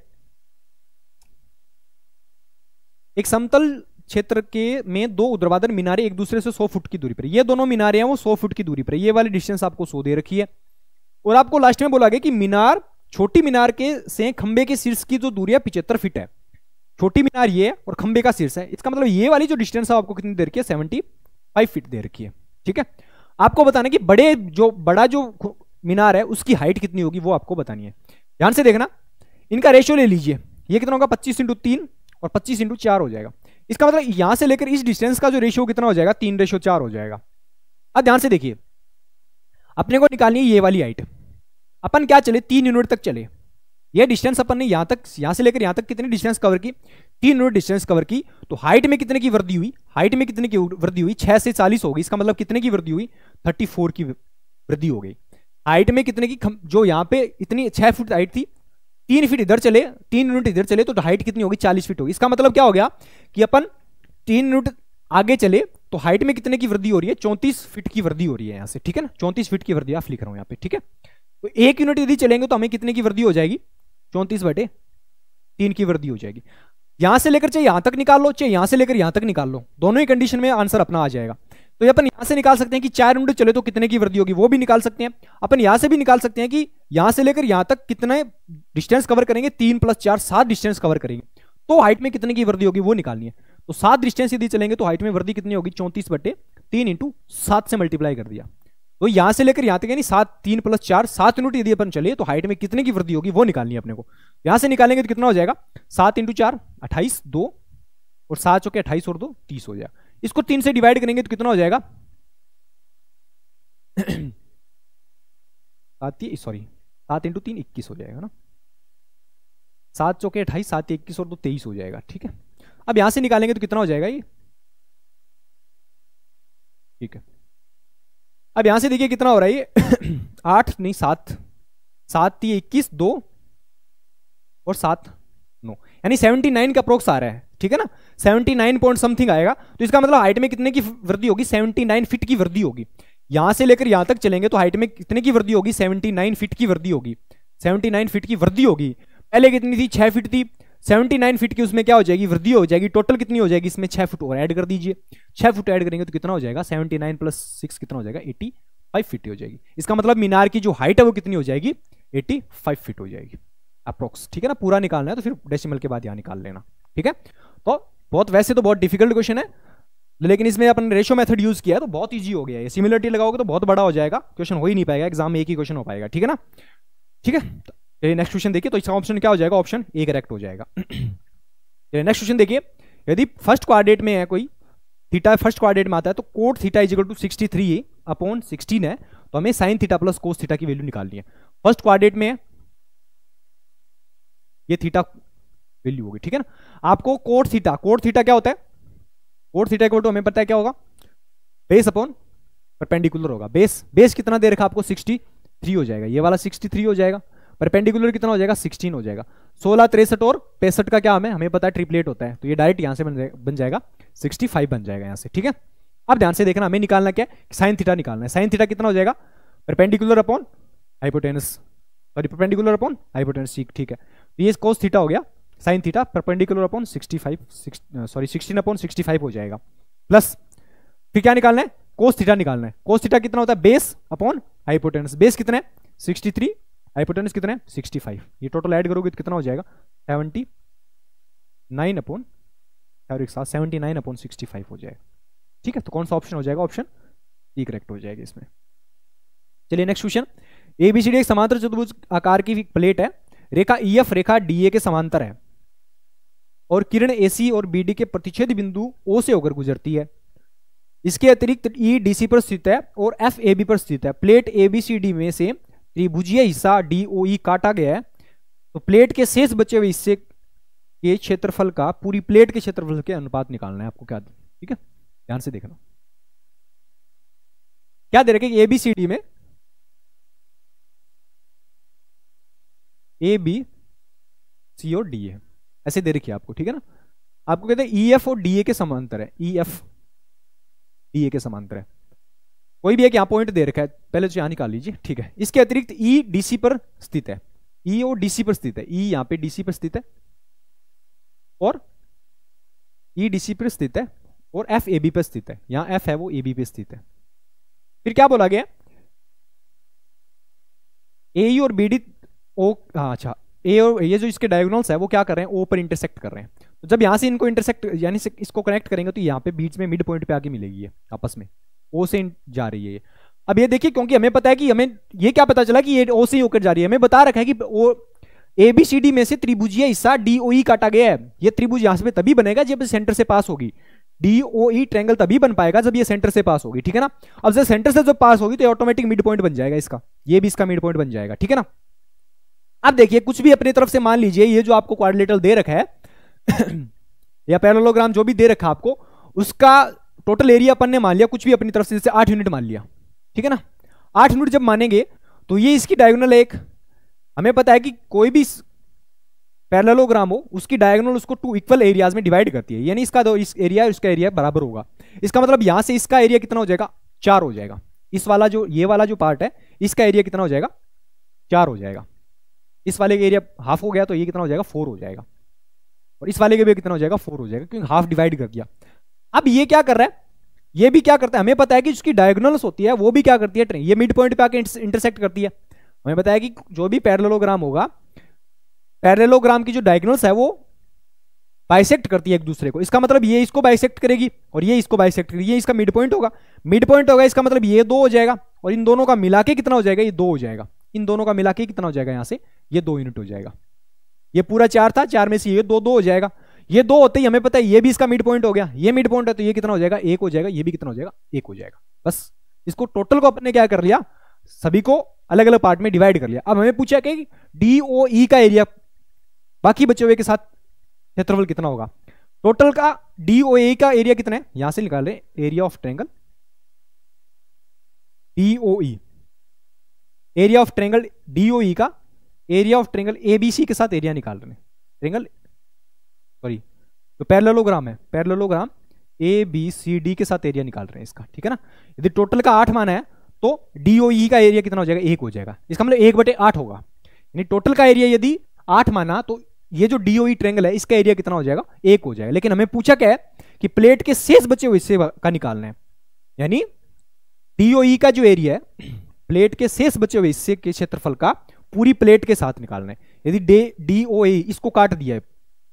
Speaker 1: एक समतल क्षेत्र के में 2 ऊर्ध्वाधर मीनारें एक दूसरे से 100 फुट की दूरी पर, ये दोनों मीनारें हैं वो 100 फुट की दूरी पर, ये वाली डिस्टेंस आपको 100 दे रखी है। और आपको लास्ट में बोला गया कि मीनार छोटी मीनार के से खंबे के शीर्ष की जो दूरी है 75 फीट है। छोटी मीनार ये है और खंबे का शीर्ष है, इसका मतलब ये वाली जो डिस्टेंस है आपको कितनी दे रखी है 75 फीट दे रखी है। ठीक है, आपको बताना कि बड़ा जो मीनार है उसकी हाइट कितनी होगी वो आपको बतानी है। ध्यान से देखना, इनका रेशियो ले लीजिए, ये कितना होगा 25/3 और 25/4 हो जाएगा। इसका मतलब यहां से लेकर इस डिस्टेंस का जो रेशियो कितना हो जाएगा 3:4 हो जाएगा। अब ध्यान से देखिए, अपने को निकालनी है ये वाली हाइट, अपन क्या चले 3 यूनिट तक चले, ये डिस्टेंस अपन ने यहां से लेकर यहां तक कितनी डिस्टेंस कवर की 3 यूनिट डिस्टेंस कवर की, तो हाइट में कितने की वृद्धि हुई? हाइट में कितने की वृद्धि हुई? 6 से 40 हो गई। इसका मतलब कितने की वृद्धि हुई? 34 की वृद्धि हो गई। हाइट में कितने की, जो यहाँ पे इतनी 6 फुट हाइट थी, 3 फीट इधर चले, 3 यूनिट इधर चले, तो हाइट कितनी होगी? 40 फीट होगी। इसका मतलब क्या हो गया कि अपन 3 यूनिट आगे चले तो हाइट में कितने की वृद्धि हो रही है? 34 फीट की वृद्धि हो रही है यहां से, ठीक है ना। 34 फीट की वृद्धि आप लिख रहा हूं यहां पे, ठीक है। तो 1 यूनिट यदि चलेंगे तो हमें कितने की वृद्धि हो जाएगी? 34/3 की वृद्धि हो जाएगी। यहां से लेकर चाहे यहां तक निकाल लो, चाहे यहां से लेकर यहां तक निकाल लो, दोनों ही कंडीशन में आंसर अपना आ जाएगा। तो अपन यहां से निकाल सकते हैं कि 4 यूनिट चले तो कितने की वृद्धि होगी, वो भी निकाल सकते हैं। अपन यहां से भी निकाल सकते हैं कि यहां से लेकर यहां तक कितने डिस्टेंस कवर करेंगे, 3 + 4 7 डिस्टेंस कवर करेंगे, तो हाइट में कितने की वृद्धि होगी वो निकालनी है। तो 7 डिस्टेंस यदि चलेंगे तो हाइट में वृद्धि कितनी होगी? 34/3 × 7 से मल्टीप्लाई कर दिया, तो यहां से लेकर यहां तक यानी 7 3 + 4 7 यूनिट यदि अपन चले तो हाइट में कितने की वृद्धि होगी वो निकालनी है अपने को। यहां से निकालेंगे तो कितना हो जाएगा? 7 × 4 28, 2 और 7 चौके 28 और 2 30 हो जाएगा। इसको 3 से डिवाइड करेंगे तो कितना हो जाएगा? 7 × 3 21 हो जाएगा ना। 7 चौके 28, 7 21 और 2 23 हो जाएगा, ठीक है। अब यहां से निकालेंगे तो कितना हो जाएगा ये? ठीक है, अब यहां से देखिए कितना हो रहा है ये 8 नहीं 7 7 3 21 2 और 7 9 यानी 79 का अप्रोक्स आ रहा है, ठीक है ना। 79 पॉइंट समथिंग आएगा। तो इसका मतलब हाइट में कितने की वृद्धि होगी? 79 फीट की वृद्धि होगी। यहां से लेकर यहां तक चलेंगे तो हाइट में कितने की वृद्धि होगी? 79 फीट की वृद्धि होगी। 79 फीट की वृद्धि होगी। पहले कितनी थी? 6 फीट थी। 79 फीट की उसमें क्या हो जाएगी? वृद्धि हो जाएगी। टोटल कितनी हो जाएगी? इसमें 6 फुट और ऐड कर दीजिए। 6 फुट ऐड करेंगे तो कितना हो जाएगा? 79 + 6 कितना हो जाएगा? 85 फीट हो जाएगी। इसका मतलब मीनार की जो हाइट है वो कितनी हो जाएगी? 85 फीट हो जाएगी अप्रोक्स, ठीक है ना। पूरा निकालना है तो फिर डेसिमल के बाद यहां निकाल लेना, ठीक है। तो बहुत वैसे तो बहुत डिफिकल्ट क्वेश्चन है, लेकिन इसमें अपन रेशो मेथड यूज किया है तो बहुत इजी हो गया है। सिमिलरिटी लगाओगे तो बहुत बड़ा हो जाएगा, क्वेश्चन हो ही नहीं पाएगा, एग्जाम में एक ही क्वेश्चन हो पाएगा, ठीक है ना। ठीक है, नेक्स्ट क्वेश्चन देखिए। तो इसका ऑप्शन क्या हो जाएगा? ऑप्शन ए करेक्ट हो जाएगा। नेक्स्ट क्वेश्चन देखिए, यदि फर्स्ट क्वाड्रेंट में है कोई थीटा, फर्स्ट क्वाड्रेंट में आता है तो कोट थीटा = 63/16 है, तो हमें sine theta plus cos theta की वैल्यू निकालनी है। फर्स्ट क्वाड्रेंट में है, ये थीटा वैल्यू होगी, ठीक है ना। आपको कोट थीटा क्या होता है? कोट थीटा को हमें पता है क्या होगा? बेस अपॉन परपेंडिकुलर होगा। बेस कितना दे रखा आपको? 63 हो जाएगा। ये वाला 63 हो जाएगा। परपेंडिकुलर कितना हो जाएगा? 16 हो जाएगा। 16 63 और 65 का क्या हमें पता है? ट्रिपलेट होता है, तो ये डायरेक्ट यहां से बन जाएगा 65 बन जाएगा यहां से, ठीक है। अब ध्यान से देखना, हमें निकालना क्या है? साइन थीटा निकालना है। साइन थीटा कितना हो जाएगा? Perpendicular upon hypotenuse, sorry perpendicular upon hypotenuse, ठीक है। तो ये कोस थीटा हो गया। साइन थीटा परपेंडिकुलर अपॉन 16/65 हो जाएगा। प्लस फिर क्या निकालना है? कोस थीटा निकालना है। कोस थीटा कितना होता है? Base upon hypotenuse. बेस कितना है? 63, हाइपोटेनस कितना है? 65। ये टोटल ऐड करोगे तो कितना हो जाएगा? 79/65 हो जाएगा, ठीक है। तो कौन सा ऑप्शन हो जाएगा? ऑप्शन डी करेक्ट हो जाएगा इसमें। चलिए नेक्स्ट क्वेश्चन। एबीसीडी एक समांतर चतुर्भुज आकार की प्लेट है। रेखा ईएफ रेखा डीए के समांतर है और किरण एसी और बीडी के प्रतिच्छेद बिंदु ओ से होकर गुजरती है। इसके अतिरिक्त ई डीसी पर स्थित है और एफ एबी पर स्थित है। प्लेट एबीसीडी में से त्रिभुजीय हिस्सा डीओई काटा गया है, तो प्लेट के शेष बचे हुए हिस्से के क्षेत्रफल का पूरी प्लेट के क्षेत्रफल के अनुपात निकालना है आपको। क्या, ठीक है, ध्यान से देखना। क्या दे रखे? एबीसीडी में ए बी सी और डी ए ऐसे दे रखी है आपको, ठीक है ना। आपको कहते हैं ईएफ और डीए के समांतर है। ईएफ डीए के समांतर है। कोई भी एक यहां पॉइंट दे रखा है, पहले तो यहां निकाल लीजिए, ठीक है। इसके अतिरिक्त ई डीसी पर स्थित है। ई और डीसी पर स्थित है। ई यहां पे डीसी पर स्थित है और ई डीसी पर स्थित है और एफ एबी पर स्थित है। यहां एफ है वो एबी पे स्थित है। फिर क्या बोला गया? ए और बी डी ओ, हाँ अच्छा, ए और ये जो इसके डायगोनल्स है वो क्या कर रहे हैं? ओ पर इंटरसेक्ट कर रहे हैं। तो जब यहां से इनको इंटरसेक्ट यानी से इसको कनेक्ट करेंगे तो यहाँ पे बीच में मिड पॉइंट पे आके मिलेगी ये आपस में, ओ से जा रही है ये। अब ये देखिए, क्योंकि हमें पता है कि हमें ये क्या पता चला कि ये ओ से होकर जा रही है। हमें बता रखा है कि ओ एबीसीडी में से त्रिभुजीय हिस्सा डीओई काटा गया है। ये त्रिभुज यहां से तभी बनेगा जब सेंटर से पास होगी। डीओई ट्रायंगल तभी बन पाएगा जब ये सेंटर से पास होगी, ठीक है ना। अब जब सेंटर से जब पास होगी तो ऑटोमेटिक मिड पॉइंट बन जाएगा इसका, ये भी इसका मिड पॉइंट बन जाएगा, ठीक है ना। अब देखिए, कुछ भी अपनी तरफ से मान लीजिए, ये जो आपको क्वाड्रिलेटरल दे रखा है या पैरेललोग्राम जो भी दे रखा आपको, उसका टोटल एरिया अपन ने मान लिया कुछ भी अपनी तरफ से, जैसे 8 यूनिट मान लिया, ठीक है ना। 8 यूनिट जब मानेंगे तो ये इसकी डायगोनल एक, हमें पता है कि कोई भी पैरेललोग्राम हो उसकी डायगोनल उसको 2 इक्वल एरियाज में डिवाइड करती है, यानी इसका इस एरिया इसका एरिया बराबर होगा। इसका मतलब यहां से इसका एरिया कितना हो जाएगा, 4 हो जाएगा। इस वाला जो ये वाला जो पार्ट है इसका एरिया कितना हो जाएगा, 4 हो जाएगा। इस वाले का एरिया हाफ हो गया तो ये कितना हो जाएगा, 4 हो जाएगा। और इस वाले का भी कितना हो जाएगा, 4 हो जाएगा, क्योंकि हाफ डिवाइड कर दिया। अब ये क्या कर रहा है, ये भी क्या करता है, हमें पता है कि उसकी डायगोनल्स होती है वो भी क्या करती है, ये मिड पॉइंट पे आके इंटरसेक्ट करती है। हमें पता है कि जो भी पैरेललोग्राम होगा, पैरेललोग्राम की जो डायगोनल्स है वो बाइसेक्ट करती है एक दूसरे को। इसका मतलब ये इसको बाइसेक्ट करेगी और ये इसको बाइसेक्ट करेगी, ये इसका मिड पॉइंट होगा। मिड पॉइंट होगा इसका मतलब ये 2 हो जाएगा, और इन दोनों का मिला के कितना हो जाएगा, ये 2 हो जाएगा। इन दोनों का मिला के कितना हो जाएगा, यहां से ये 2 यूनिट हो जाएगा। ये पूरा 4 था, 4 में से ये 2 हो जाएगा। ये 2 होते ही हमें पता है ये भी इसका मिड पॉइंट हो गया, ये मिड पॉइंट है तो ये कितना हो जाएगा, 1 हो जाएगा। ये भी कितना हो जाएगा, 1 हो जाएगा। बस इसको टोटल को अपने क्या कर लिया, सभी को अलग अलग पार्ट में डिवाइड कर लिया। अब हमें पूछा कि DOE का एरिया बाकी बचे हुए के साथ क्षेत्रफल कितना होगा। टोटल का DOE का एरिया कितना है, यहां से निकाल रहे area of triangle DOE, area of triangle DOE का एरिया ऑफ ट्रायंगल ABC के साथ एरिया निकाल रहे हैं। ट्रायंगल सॉरी तो पैरेललोग्राम है, पैरेललोग्राम ABCD के साथ एरिया निकाल रहे हैं इसका, ठीक है ना। यदि टोटल का 8 माना है तो DOE का एरिया कितना हो जाएगा, 1 हो जाएगा। इसका मतलब 1/8 होगा, यानी टोटल का एरिया यदि 8 माना तो ये जो DOE ट्रायंगल है इसका एरिया कितना हो जाएगा, 1 हो जाएगा। लेकिन हमें पूछा क्या है कि प्लेट के शेष बचे हुए हिस्से का निकालना है, यानी DOE का जो एरिया है प्लेट के शेष बचे हुए हिस्से के क्षेत्रफल का पूरी प्लेट के साथ निकालना है। यदि DOE इसको काट दिया है,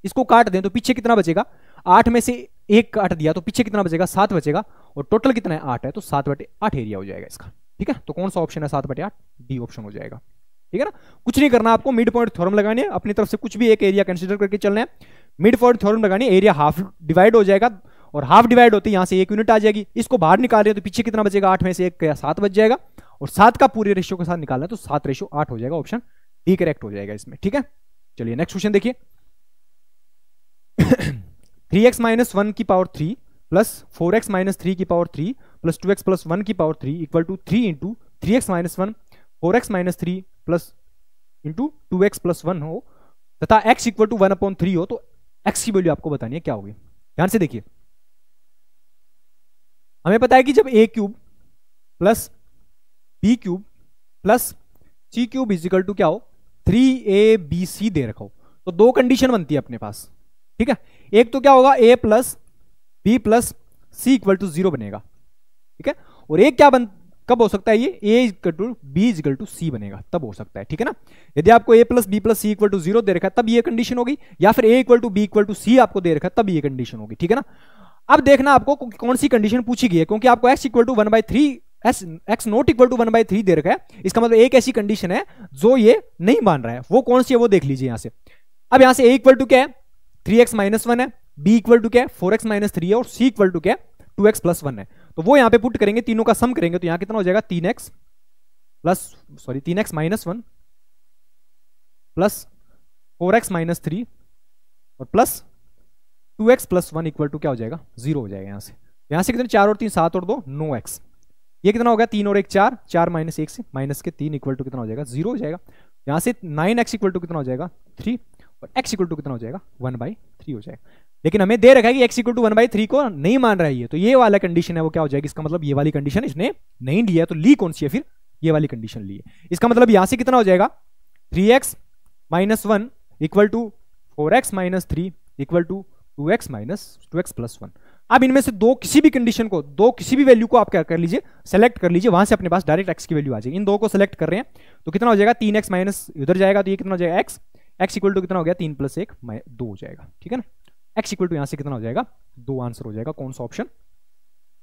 Speaker 1: इसको काट दें तो पीछे कितना बचेगा, 8 में से 1 काट दिया तो पीछे कितना बचेगा, 7 बचेगा। और टोटल कितना है, 8 है, तो 7/8 एरिया हो जाएगा इसका, ठीक है। तो कौन सा ऑप्शन है 7/8, डी ऑप्शन हो जाएगा, ठीक है ना। कुछ नहीं करना आपको, मिड पॉइंट थ्योरम लगानी है, अपनी तरफ से कुछ भी एक एरिया कंसीडर करके चलना है। मिड पॉइंट थ्योरम लगानी है, एरिया हाफ डिवाइड हो जाएगा, और हाफ डिवाइड होते यहां से 1 यूनिट आ जाएगी। इसको बाहर निकाल रहे हैं तो पीछे कितना बचेगा, 8 में से 1 7 बच जाएगा। और 7 का पूरे रेशियो के साथ निकालना है तो 7/8 हो जाएगा, ऑप्शन डी करेक्ट हो जाएगा इसमें, ठीक है। चलिए नेक्स्ट क्वेश्चन देखिए। 3x - 1 की पावर 3 प्लस 4x - 3 की पावर 3 प्लस 2x + 1 की power 3 equal to 3 into 3x - 1 4x - 3 plus into 2x + 1 हो, तथा x इक्वल टू 1/3 हो, तो x की वैल्यू आपको बतानी है क्या होगी। ध्यान से देखिए, हमें पता है कि जब a³ plus b³ plus c³ is equal to क्या हो, 3abc दे रखा हो, तो 2 कंडीशन बनती है अपने पास, ठीक है। एक तो क्या होगा, a + b + c = 0 बनेगा, ठीक है। और एक क्या कब हो सकता है, ये a = b = c बनेगा, तब हो सकता है, ठीक है ना। यदि आपको a + b + c = 0 दे रखा है तब ये कंडीशन होगी, या फिर a = b = c आपको दे रखा है तब ये कंडीशन होगी, ठीक है ना। अब देखना आपको कौन सी कंडीशन पूछी गई है, क्योंकि आपको x = 1/3 x not equal to 1/3 दे रखा है। इसका मतलब एक ऐसी कंडीशन है जो ये नहीं मान रहा है, वो कौन सी है वो देख लीजिए यहां से। अब यहां से a इक्वल टू क्या है, 3x - 1 है, b इक्वल टू क्या है, 4x - 3 है, और c इक्वल टू क्या है, 2x + 1 है। तो वो यहां पे पुट करेंगे, तीनों का सम करेंगे तो यहां कितना हो जाएगा, 3x - 1 प्लस 4x - 3 और प्लस 2x + 1 इक्वल टू क्या हो जाएगा, 0 हो जाएगा। यहां से कितने, 4 और 3 7 और 2 9x, ये कितना हो गया, 3 और 1 4, 4 - 1 से -3 इक्वल टू कितना हो जाएगा, 0 हो जाएगा। यहां से 9x इक्वल टू कितना हो जाएगा, 3, और x इक्वल टू कितना हो जाएगा, 1/3 हो जाएगा। लेकिन हमें दे रखा है कि x इक्वल टू 1/3 को नहीं मान रहा है ये, तो ये वाला कंडीशन है वो क्या हो जाएगी, इसका मतलब ये वाली कंडीशन इसने नहीं लिया, तो ली कौन सी है, फिर ये वाली कंडीशन ली है। इसका मतलब यहां से कितना हो जाएगा, 3x - 1 equal to 4x - 3 equal to 2x + 1। अब इनमें से किसी भी कंडीशन को, किसी भी वैल्यू को आप क्या कर लीजिए, सेलेक्ट कर लीजिए, वहां से अपने पास डायरेक्ट x की वैल्यू आ जाएगी। इन दो को सेलेक्ट कर रहे हैं तो कितना हो जाएगा, 3x माइनस इधर जाएगा तो ये कितना हो जाएगा, x इक्वल टू कितना हो गया, 3 + 1 2 हो जाएगा, ठीक है ना। x इक्वल टू यहां से कितना हो जाएगा, 2 आंसर हो जाएगा। कौन सा ऑप्शन,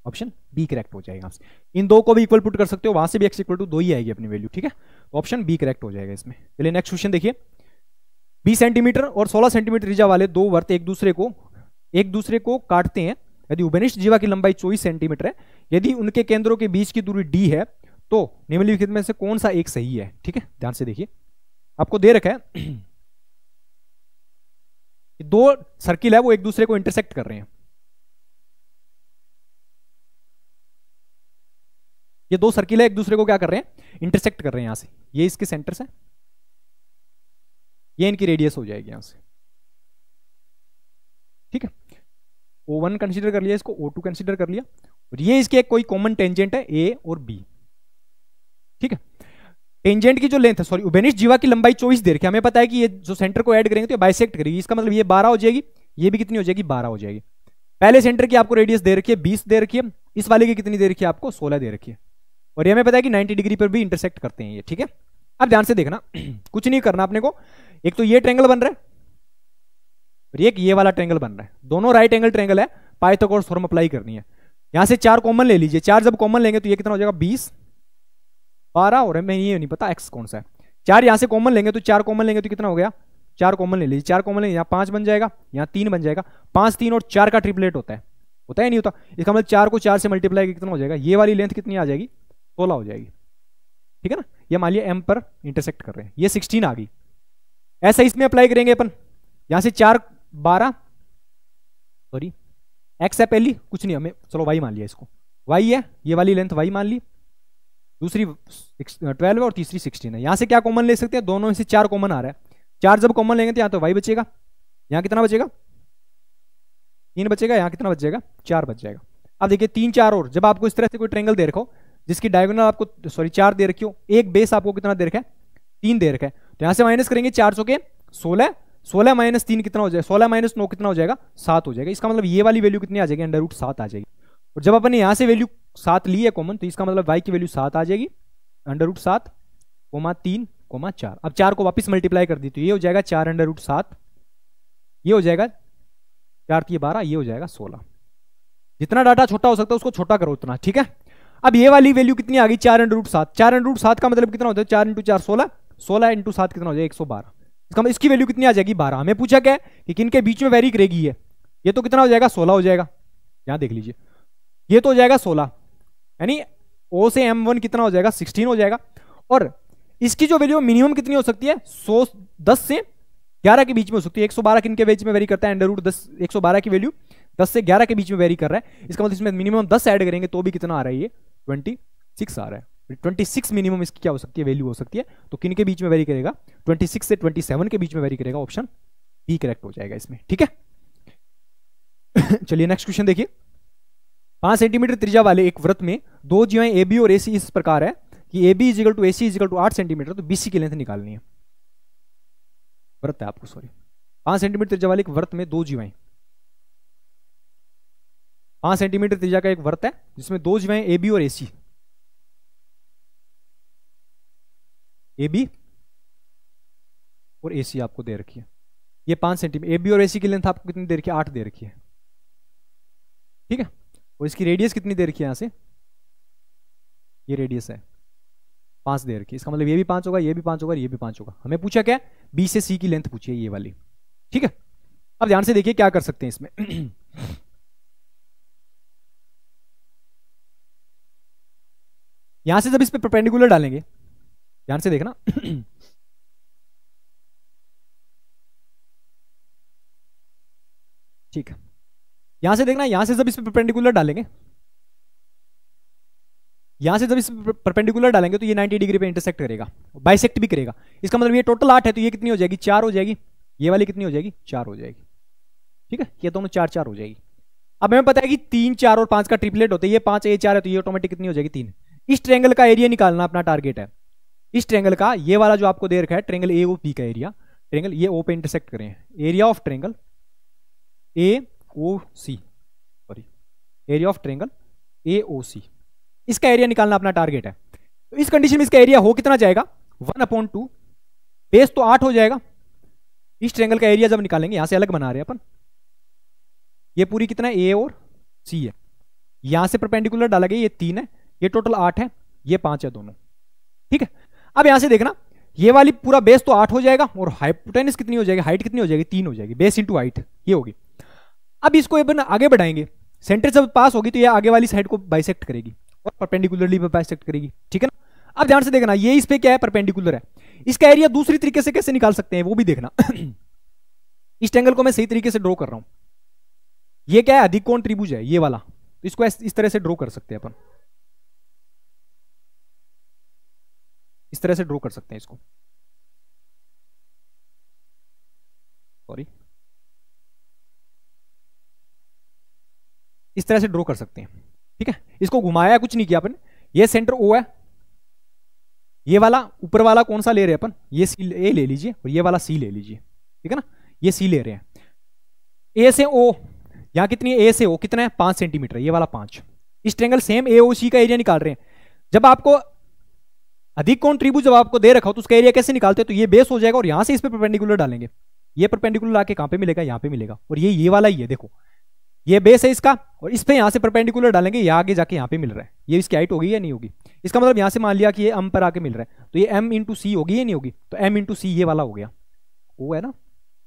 Speaker 1: ऑप्शन बी करेक्ट हो जाएगा। इन दो को भी इक्वल पुट कर सकते हो, वहां से भी x इक्वल टू 2 ही आएगी अपनी वैल्यू, ठीक है। ऑप्शन बी करेक्ट हो जाएगा इसमें। चलिए नेक्स्ट क्वेश्चन देखिए। 20 सेंटीमीटर और 16 सेंटीमीटर त्रिज्या वाले 2 वर्त एक दूसरे को काटते हैं। यदि उभयनिष्ठ जीवा की लंबाई 24 सेंटीमीटर है, यदि उनके केंद्रों के बीच की दूरी d है, तो निम्नलिखित में से कौन सा एक सही है, ठीक है। ध्यान से देखिए, आपको दे रखा है दो सर्किल है वो एक दूसरे को इंटरसेक्ट कर रहे हैं। ये दो सर्किल है एक दूसरे को क्या कर रहे हैं, इंटरसेक्ट कर रहे हैं यहां से। ये इसके सेंटर से, ये इनकी रेडियस हो जाएगी यहां से। ठीक है, O1 कंसीडर कर लिया, इसको O2 कंसीडर कर लिया, और ये इसके एक कोई कॉमन टेंजेंट है A और B। ठीक है, टेंजेंट की जो लेंथ है, सॉरी उबेनिश जीवा की लंबाई 24 दे रखी है। हमें पता है कि ये जो सेंटर को ऐड करेंगे तो ये बाइसेक्ट करेगी, इसका मतलब ये 12 हो जाएगी, ये भी कितनी हो जाएगी, 12 हो जाएगी। पहले सेंटर की आपको रेडियस दे रखी है 20 दे रखी है, इस वाले की कितनी दे रखी है आपको, 16 दे रखी है, और ये हमें पता है कि 90 डिग्री पर भी इंटरसेक्ट करते हैं ये। ठीक है, अब ध्यान से देखना कुछ नहीं करना अपने को, एक तो ये ट्रायंगल बन रहा है और एक ये वाला ट्रायंगल बन रहा है, दोनों राइट एंगल ट्रायंगल है, पाइथागोरस थ्योरम अप्लाई करनी है। यहां से 4 कॉमन ले लीजिए, 4 जब कॉमन लेंगे तो ये कितना हो जाएगा 20, 12, और हमें ये नहीं पता एक्स कौन सा है। 4 यहां से कॉमन लेंगे तो 4 कॉमन लेंगे तो कितना हो गया, 4 कॉमन ले लीजिए, 4 कॉमन लेंगे, यहाँ 5 बन जाएगा, यहाँ 3 बन जाएगा, 5, 3 और 4 का ट्रिपलेट होता है, होता है नहीं होता, इसका मतलब 4 को 4 से मल्टीप्लाई कितना हो जाएगा, ये वाली लेंथ कितनी आ जाएगी, 16 हो जाएगी। ठीक है ना, ये मान लिया एम पर इंटरसेक्ट कर रहे हैं, ये 16 आ गई। ऐसा इसमें अप्लाई करेंगे अपन, यहां से 4, 12, सॉरी एक्स है पहली, कुछ नहीं हमें, चलो वाई मान लिया इसको, वाई है, ये वाली लेंथ वाई मान ली, दूसरी 12 है और तीसरी 16 है। यहां से क्या कॉमन ले सकते हैं, दोनों में से 4 कॉमन आ रहा है, 4 जब कॉमन लेंगे तो यहाँ तो वाई बचेगा, यहाँ कितना बचेगा 3 बचेगा, यहाँ कितना बच जाएगा 4 बच जाएगा। अब देखिए 3, 4 और जब आपको इस तरह से कोई ट्रायंगल दे रखो जिसकी डायगोनल आपको सॉरी 4 दे रखी हो, एक बेस आपको कितना दे रखा है 3 दे रखा है, तो यहां से माइनस करेंगे 400 के 16, 16 माइनस 3 कितना हो जाएगा, 16 माइनस 9 कितना हो जाएगा 7 हो जाएगा। इसका मतलब ये वाली वैल्यू कितनी आ जाएगी, √7 आ जाएगी। और जब अपन ने यहां से वैल्यू 7 ली है कॉमन, तो इसका मतलब y की वैल्यू 7 आ जाएगी, √7, 3, 4। अब 4 को वापस मल्टीप्लाई कर दी तो ये हो जाएगा 4 √7, ये हो जाएगा 4 3 12, ये हो जाएगा 16। जितना डाटा छोटा हो सकता है उसको छोटा करो उतना। ठीक है, अब ये वाली वैल्यू कितनी आ गई 4 √7, 4 √7 का मतलब कितना होता है 4 × 4 16, 16 × 7 कितना हो जाएगा 112। इसका मतलब इसकी वैल्यू कितनी आ जाएगी 12। हमें पूछा क्या है कि किनके बीच में वेरी करेगी ये तो कितना हो जाएगा 16 हो जाएगा, यहां देख लीजिए ये तो हो जाएगा 16, यानी O से M1 कितना हो जाएगा 16 हो जाएगा। और इसकी जो वैल्यू मिनिमम कितनी हो सकती है 10 से 11 के बीच में हो सकती है। 112 किनके बीच में वेरी करता है, √10, 112 की वैल्यू 10 से 11 के बीच में वेरी कर रहा है। इसका मतलब इसमें मिनिमम 10 ऐड करेंगे तो भी कितना आ रहा है, ये 26 आ रहा है। 26 मिनिमम इसकी क्या हो सकती है, वैल्यू हो सकती है। तो किन के बीच में वेरी करेगा, 26 से 27 के बीच में वेरी करेगा, ऑप्शन बी करेक्ट हो जाएगा इसमें। ठीक है चलिए नेक्स्ट क्वेश्चन देखिए। 5 सेंटीमीटर त्रिज्या वाले एक वृत्त में दो जीवाएं ए बी और ए सी इस प्रकार है कि A B is equal to A C is equal to 8 centimetre, तो बीसी की लेंथ निकालनी है। वृत्त है आपको, सॉरी 5 सेंटीमीटर त्रिज्या वाले एक वृत्त में दो जीवाएं, 5 सेंटीमीटर त्रिज्या का एक वृत्त है जिसमें दो जीवाएं ए बी और ए सी, ए बी और ए सी आपको दे रखी है। ये 5 सेंटीमीटर, ए बी और ए सी की लेंथ आपको कितनी दे रखी है, 8 दे रखी है। ठीक है, और इसकी रेडियस कितनी दे रखी है, यहां से ये रेडियस है 5 दे रखी है। इसका मतलब ये भी 5 होगा, ये भी 5 होगा, ये भी 5 होगा। हमें पूछा क्या है, बी से सी की लेंथ पूछी है ये वाली। ठीक है, अब ध्यान से देखिए क्या कर सकते हैं इसमें यहां से जब इस पे परपेंडिकुलर डालेंगे, ध्यान से देखना ठीक है, यहां से देखना, यहां से जब इस पे परपेंडिकुलर डालेंगे, यहां से जब इस परपेंडिकुलर डालेंगे तो ये 90 डिग्री पे इंटरसेक्ट करेगा, बाइसेक्ट भी करेगा। इसका मतलब ये टोटल 8 है तो ये कितनी हो जाएगी, 4 हो जाएगी। ये वाली कितनी हो जाएगी, 4 हो जाएगी। ठीक है, ये दोनों 4 4 हो जाएगी। अब हमें पता है कि 3 4 और 5 का ट्रिपलेट होता है, ये 5 ये 4 है तो ये ऑटोमेटिक कितनी हो जाएगी 3। इस ट्रायंगल का एरिया निकालना अपना टारगेट है। इस ट्रायंगल का ये वाला जो आपको दे रखा है ट्रायंगल ए ओ पी का एरिया, ट्रायंगल ये ओ पे इंटरसेक्ट करें, area of triangle A O C, sorry area of triangle A O C, इसका एरिया निकालना अपना टारगेट है। तो इस कंडीशन में इसका एरिया हो कितना जाएगा 1/2, बेस तो 8 हो जाएगा। इस ट्रायंगल का एरिया जब निकालेंगे, यहां से अलग बना रहे हैं अपन, ये पूरी कितना है ए और सी है, यहां से परपेंडिकुलर डाला गया, ये 3 है, ये टोटल 8 है, ये 5 है दोनों। ठीक है, अब यहां से देखना, ये वाली पूरा बेस तो 8 हो जाएगा और हाइपोटेनस कितनी हो जाएगी, हाइट कितनी हो जाएगी 3 हो जाएगी, बेस इंटू हाइट ये होगी। अब इसको अपन आगे बढ़ाएंगे, सेंटर जब पास होगी तो ये आगे वाली साइड को बाइसेक्ट करेगी और परपेंडिकुलरली बाइसेक्ट करेगी। ठीक है ना, अब ध्यान से देखना, ये इस पे क्या है परपेंडिकुलर है, इसका एरिया दूसरी तरीके से कैसे निकाल सकते हैं वो भी देखना इस ट्रायंगल को मैं सही तरीके से ड्रॉ कर रहा हूं। ये क्या है, अधिक कोण त्रिभुज है ये वाला, तो इसको इस तरह से ड्रॉ कर सकते हैं अपन, इस तरह से ड्रॉ कर सकते हैं इसको, सॉरी, इस तरह से ड्रॉ कर सकते हैं। ठीक है, इसको घुमाया कुछ नहीं किया अपन, ये सेंटर ओ है, ये वाला ऊपर वाला कौन सा ले रहे हैं अपन, ये सी ए ले लीजिए और ये वाला सी ले लीजिए। ठीक है ना, ये सी ले रहे हैं, ए से ओ, यहां कितनी है, ए से ओ कितना है 5 सेंटीमीटर, ये वाला 5। इस ट्रायंगल सेम ए ओ सी का एरिया निकाल रहे हैं। जब आपको अधिक कोण त्रिभुज जब आपको दे रखा हो तो उसका एरिया कैसे निकालते हैं, तो ये बेस हो जाएगा और यहां से इस पे परपेंडिकुलर डालेंगे, ये परपेंडिकुलर आके कहां पे मिलेगा, यहां पे मिलेगा, और ये वाला ही है, देखो ये बेस है इसका, और इस पे यहां से परपेंडिकुलर डालेंगे, ये आगे जाके यहां पे मिल रहा है, ये इसकी हाइट होगी या नहीं होगी, इसका मतलब यहां से मान लिया कि ये एम पर आके मिल रहा है, तो ये एम इंटू सी होगी या नहीं होगी, तो एम इंटू सी ये वाला हो गया, ओ है ना,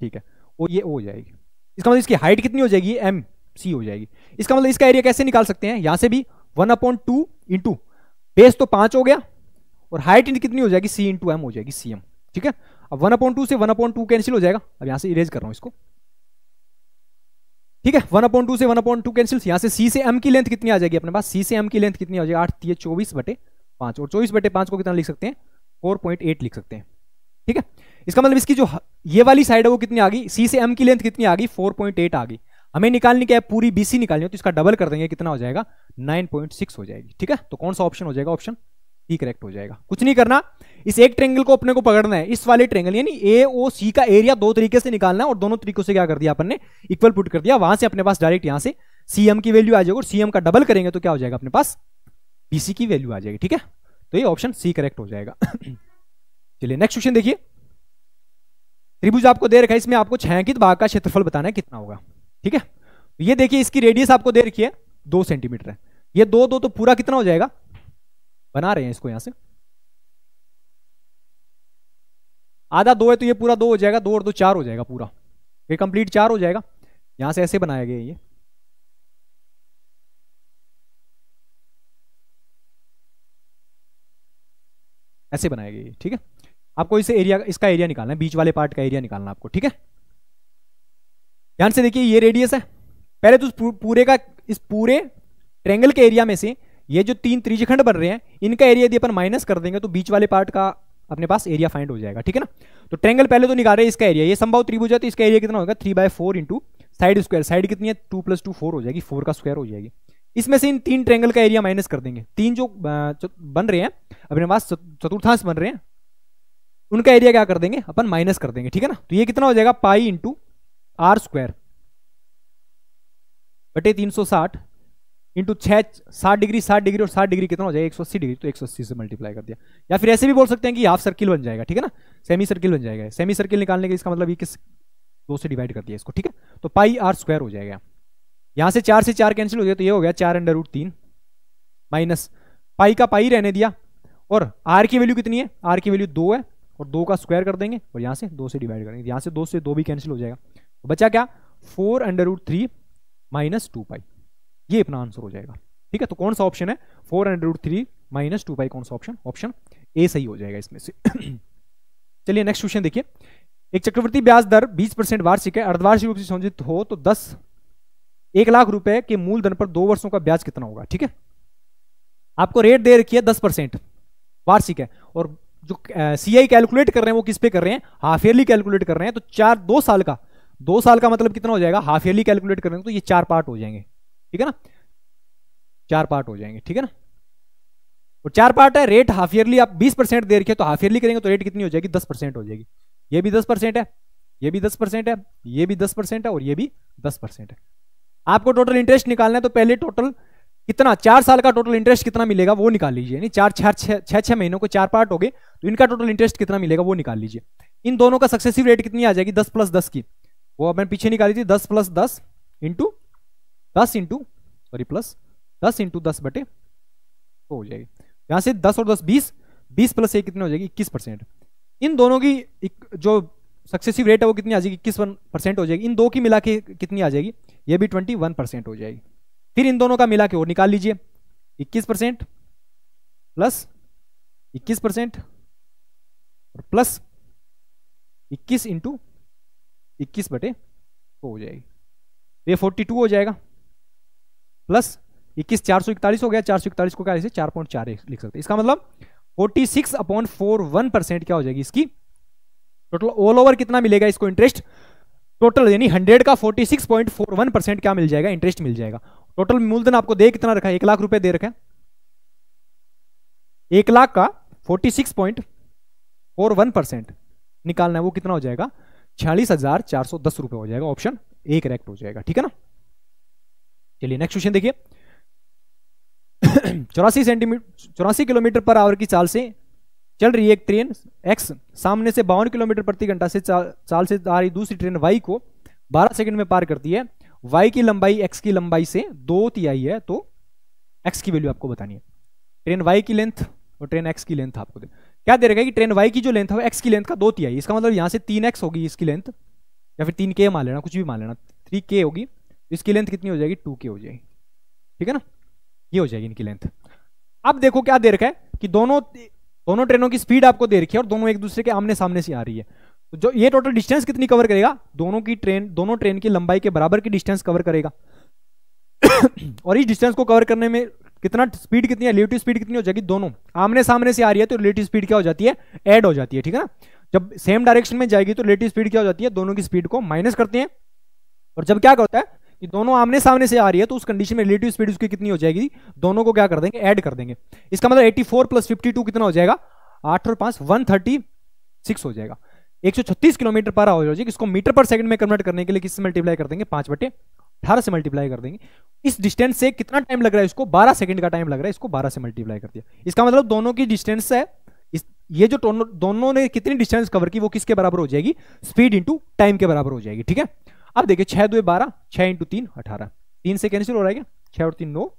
Speaker 1: ठीक है, और ये ओ हो जाएगी, इसका मतलब इसकी हाइट कितनी हो जाएगी, एम सी हो जाएगी। इसका मतलब इसका एरिया कैसे निकाल सकते हैं, यहां से भी 1/2 इंटू बेस तो 5 हो गया, और हाइट कितनी हो जाएगी, सी इंटू एम हो जाएगी, सी एम। ठीक है, अब 1/2 से 1/2 कैंसिल हो जाएगा, अब यहां से इरेज कर रहा हूं इसको। ठीक है, 1/2 से 1/2 कैंसिल, यहां से सी से एम की लेंथ कितनी आ जाएगी अपने पास, सी से एम की लेंथ कितनी आ जाएगी, 8 24/5, और 24/5 को कितना लिख सकते हैं, 4.8 लिख सकते हैं। ठीक है, इसका मतलब इसकी जो ये वाली साइड है वो कितनी आ गई, सी से एम की लेंथ कितनी आ गई, 4.8 आ गई। हमें निकालनी क्या है, पूरी बीसी निकालनी हो, तो इसका डबल कर देंगे, कितना हो जाएगा, 9.6 हो जाएगी। ठीक है, तो कौन सा ऑप्शन हो जाएगा, ऑप्शन सी करेक्ट हो जाएगा। कुछ नहीं करना, इस एक ट्रायंगल को अपने को पकड़ना है, इस वाले ट्रायंगल यानी ए ओ सी का एरिया दो तरीके से निकालना है, और दोनों तरीकों से क्या कर दिया अपन ने, इक्वल पुट कर दिया, वहां से अपने पास डायरेक्ट यहां से सीएम की वैल्यू आ जाएगी, और सीएम का डबल करेंगे तो क्या हो जाएगा अपने पास, बीसी की वैल्यू आ जाएगी। ठीक है, तो ये ऑप्शन सी करेक्ट हो जाएगा। चलिए नेक्स्ट क्वेश्चन देखिए, त्रिभुज आपको दे रखा है, इसमें आपको छायांकित भाग का क्षेत्रफल बताना है कितना होगा। ठीक है, ये देखिए इसकी रेडियस आपको दे रखी है 2 सेंटीमीटर है, ये 2 तो पूरा कितना हो जाएगा, बना रहे हैं इसको यहां से, आधा 2 है तो ये पूरा 2 हो जाएगा, 2 और 2 4 हो जाएगा पूरा, ये कंप्लीट 4 हो जाएगा। यहां से ऐसे बनाया गया ये, ऐसे बनाया गया ये। ठीक है, आपको इसे एरिया, इसका एरिया निकालना है, बीच वाले पार्ट का एरिया निकालना आपको। ठीक है, ध्यान से देखिए, ये रेडियस है, पहले तो पूरे का, इस पूरे ट्रायंगल के एरिया में से ये जो 3 त्रिज्यखंड बन रहे हैं इनका एरिया यदि अपन माइनस कर देंगे तो बीच वाले पार्ट का अपने पास एरिया फाइंड हो जाएगा। ठीक है ना, तो ट्रायंगल पहले तो निकाल रहे हैं इसका एरिया, ये समबाहु त्रिभुज है तो इसका एरिया कितना होगा, 3/4 इंटू साइड स्क्वायर, साइड कितनी है 2 + 2 4 हो जाएगी, 4 का स्क्वायर हो जाएगी। इसमें से इन 3 ट्रायंगल का एरिया माइनस कर देंगे, 3 जो बन रहे हैं अपने पास चतुर्थांश बन रहे हैं उनका एरिया क्या कर देंगे अपन, माइनस कर देंगे। ठीक है ना, तो ये कितना हो जाएगा, पाई इंटू आर स्क्वायर बटे 360 इंटू 6 60 डिग्री 60 डिग्री और 60 डिग्री कितना हो जाएगा, 180 डिग्री, तो 180 से मल्टीप्लाई कर दिया। या फिर ऐसे भी बोल सकते हैं कि हाफ सर्किल बन जाएगा। ठीक है ना, सेमी सर्किल बन जाएगा, सेमी सर्किल निकालने के इसका मतलब ये किस 2 से डिवाइड कर दिया इसको। ठीक है, तो पाई आर स्क्वायर हो जाएगा, यहां से 4 से 4 कैंसिल हो गया, तो ये हो गया 4√3 माइनस पाई का पाई रहने दिया, और आर की वैल्यू कितनी है, आर की वैल्यू 2 है, और 2 का स्क्वायर कर देंगे और यहां से 2 से डिवाइड करेंगे, यहां से 2 से 2 भी कैंसिल हो जाएगा, तो बचा क्या 4√3 माइनस 2 पाई, ये अपना आंसर हो जाएगा। ठीक है, तो कौन सा ऑप्शन है, 4√3 माइनस 2 पाई, कौन सा ऑप्शन, ऑप्शन ए सही हो जाएगा इसमें से। चलिए नेक्स्ट क्वेश्चन देखिए, एक चक्रवृद्धि ब्याज दर 20% वार्षिक है, अर्धवार्षिक रूप से संयोजित हो तो 1 लाख रुपए के मूलधन पर 2 वर्षों का ब्याज कितना होगा। ठीक है, आपको रेट दे रखी है 10% वार्षिक है, और जो सीआई कैलकुलेट कर रहे हैं वो किस पे कर रहे हैं, हाफ ईयरली कैलकुलेट कर रहे हैं, तो 2 साल का मतलब कितना हो जाएगा, हाफ ईयरली कैलकुलेट कर रहे हैं तो ये 4 पार्ट हो जाएंगे। ठीक है ना, 4 पार्ट हो जाएंगे। ठीक है ना, और 4 पार्ट है, रेट हाफ ईयरली आप 20% दे रखे, तो हाफ ईयरली करेंगे तो रेट कितनी हो जाएगी, 10% हो जाएगी। ये भी 10% है, ये भी 10% है, ये भी 10% है, और ये भी 10% है। आपको टोटल इंटरेस्ट निकालना है, तो पहले टोटल कितना, 4 साल का टोटल इंटरेस्ट कितना मिलेगा वो निकाल लीजिए, यानी 6 महीनों को 4 पार्ट हो गए, तो इनका टोटल इंटरेस्ट कितना मिलेगा वो निकाल लीजिए। इन दोनों का सक्सेसिव रेट कितनी आ जाएगी, 10 + 10 की, वो मैंने पीछे निकाली थी, 10 + 10 into 10 into sorry plus 10 into 10 बटे तो हो जाएगी, यहां से 10 और 10 20, 20 + 1 कितनी हो जाएगी, 21%। इन दोनों की जो सक्सेसिव रेट है वो कितनी आ जाएगी, 21% हो जाएगी। इन दो की मिला के कितनी आ जाएगी, ये भी 21% हो जाएगी। फिर इन दोनों का मिला के और निकाल लीजिए, 21% प्लस 21% और प्लस 21 इंटू 21/100 हो जाएगी। ये 42 हो जाएगा प्लस 21 441 हो गया। 441 को क्या लिख सकते 4.4 लिख सकते। इसका मतलब 46/41% क्या हो जाएगी इसकी टोटल ऑल ओवर कितना मिलेगा इसको इंटरेस्ट टोटल, यानी 100 का 46.41% क्या मिल जाएगा इंटरेस्ट मिल जाएगा। टोटल मूलधन आपको दे कितना रखा है 1 लाख रुपए दे रखा है। 1 लाख का 46.41% निकालना है वो कितना हो जाएगा 46,410 रुपए हो जाएगा। ऑप्शन ए करेक्ट हो जाएगा। ठीक है ना। चलिए नेक्स्ट क्वेश्चन देखिए 84 किलोमीटर पर आवर की चाल से चल रही एक ट्रेन एक्स सामने से 52 किलोमीटर प्रति घंटा से चाल से आ रही दूसरी ट्रेन वाई को 12 सेकंड में पार करती है। वाई की लंबाई एक्स की लंबाई से 2/3 है, तो एक्स की वैल्यू आपको बतानी है। ट्रेन वाई की लेंथ और ट्रेन एक्स की लेंथ आपको क्या दे रखा है कि ट्रेन वाई की जो लेंथ है वो एक्स की लेंथ का 2/3। इसका मतलब यहां से 3x होगी इसकी लेंथ, या फिर 3k मान लेना, कुछ भी मान लेना, 3k होगी। इसकी लेंथ कितनी हो जाएगी 2k हो जाएगी। ठीक है ना, ये हो जाएगी इनकी लेंथ। अब देखो क्या दे रखा है कि दोनों ट्रेनों की स्पीड आपको दे रखी है और दोनों एक दूसरे के आमने सामने से आ रही है। तो जो ये टोटल डिस्टेंस कितनी कवर करेगा दोनों ट्रेन की लंबाई के बराबर की डिस्टेंस कवर करेगा। और इस डिस्टेंस को कवर करने में कितना स्पीड कितनी है रिलेटिव स्पीड कितनी हो जाएगी, दोनों आमने सामने से आ रही है तो रिलेटिव स्पीड क्या हो जाती है ऐड हो जाती है। ठीक है ना, जब सेम डायरेक्शन में जाएगी तो रिलेटिव स्पीड क्या हो जाती है दोनों की स्पीड को माइनस करते हैं। और जब क्या करता है कि दोनों आमने सामने से आ रही है तो उस कंडीशन में रिलेटिव स्पीड उसकी कितनी हो जाएगी दोनों को क्या कर देंगे ऐड कर देंगे। इसका मतलब 84 + 52 कितना हो जाएगा 8 और 5 136 हो जाएगा। 136 किलोमीटर पर आवर हो जाएगी। इसको मीटर पर सेकंड में कन्वर्ट करने के लिए किससे मल्टीप्लाई कर देंगे 5/18 से मल्टीप्लाई कर देंगे। इस डिस्टेंस से कितना टाइम लग रहा है इसको 12 सेकंड का टाइम लग रहा है, इसको 12 से मल्टीप्लाई कर दिया। इसका मतलब दोनों की डिस्टेंस है ये जो दोनों ने कितनी डिस्टेंस कवर की वो किसके बराबर हो जाएगी स्पीड इंटू टाइम के बराबर हो जाएगी। ठीक है, अब देखिए 6 2 12 6 × 3 18 3 से कैंसिल हो रहा है क्या 6 और 3 9।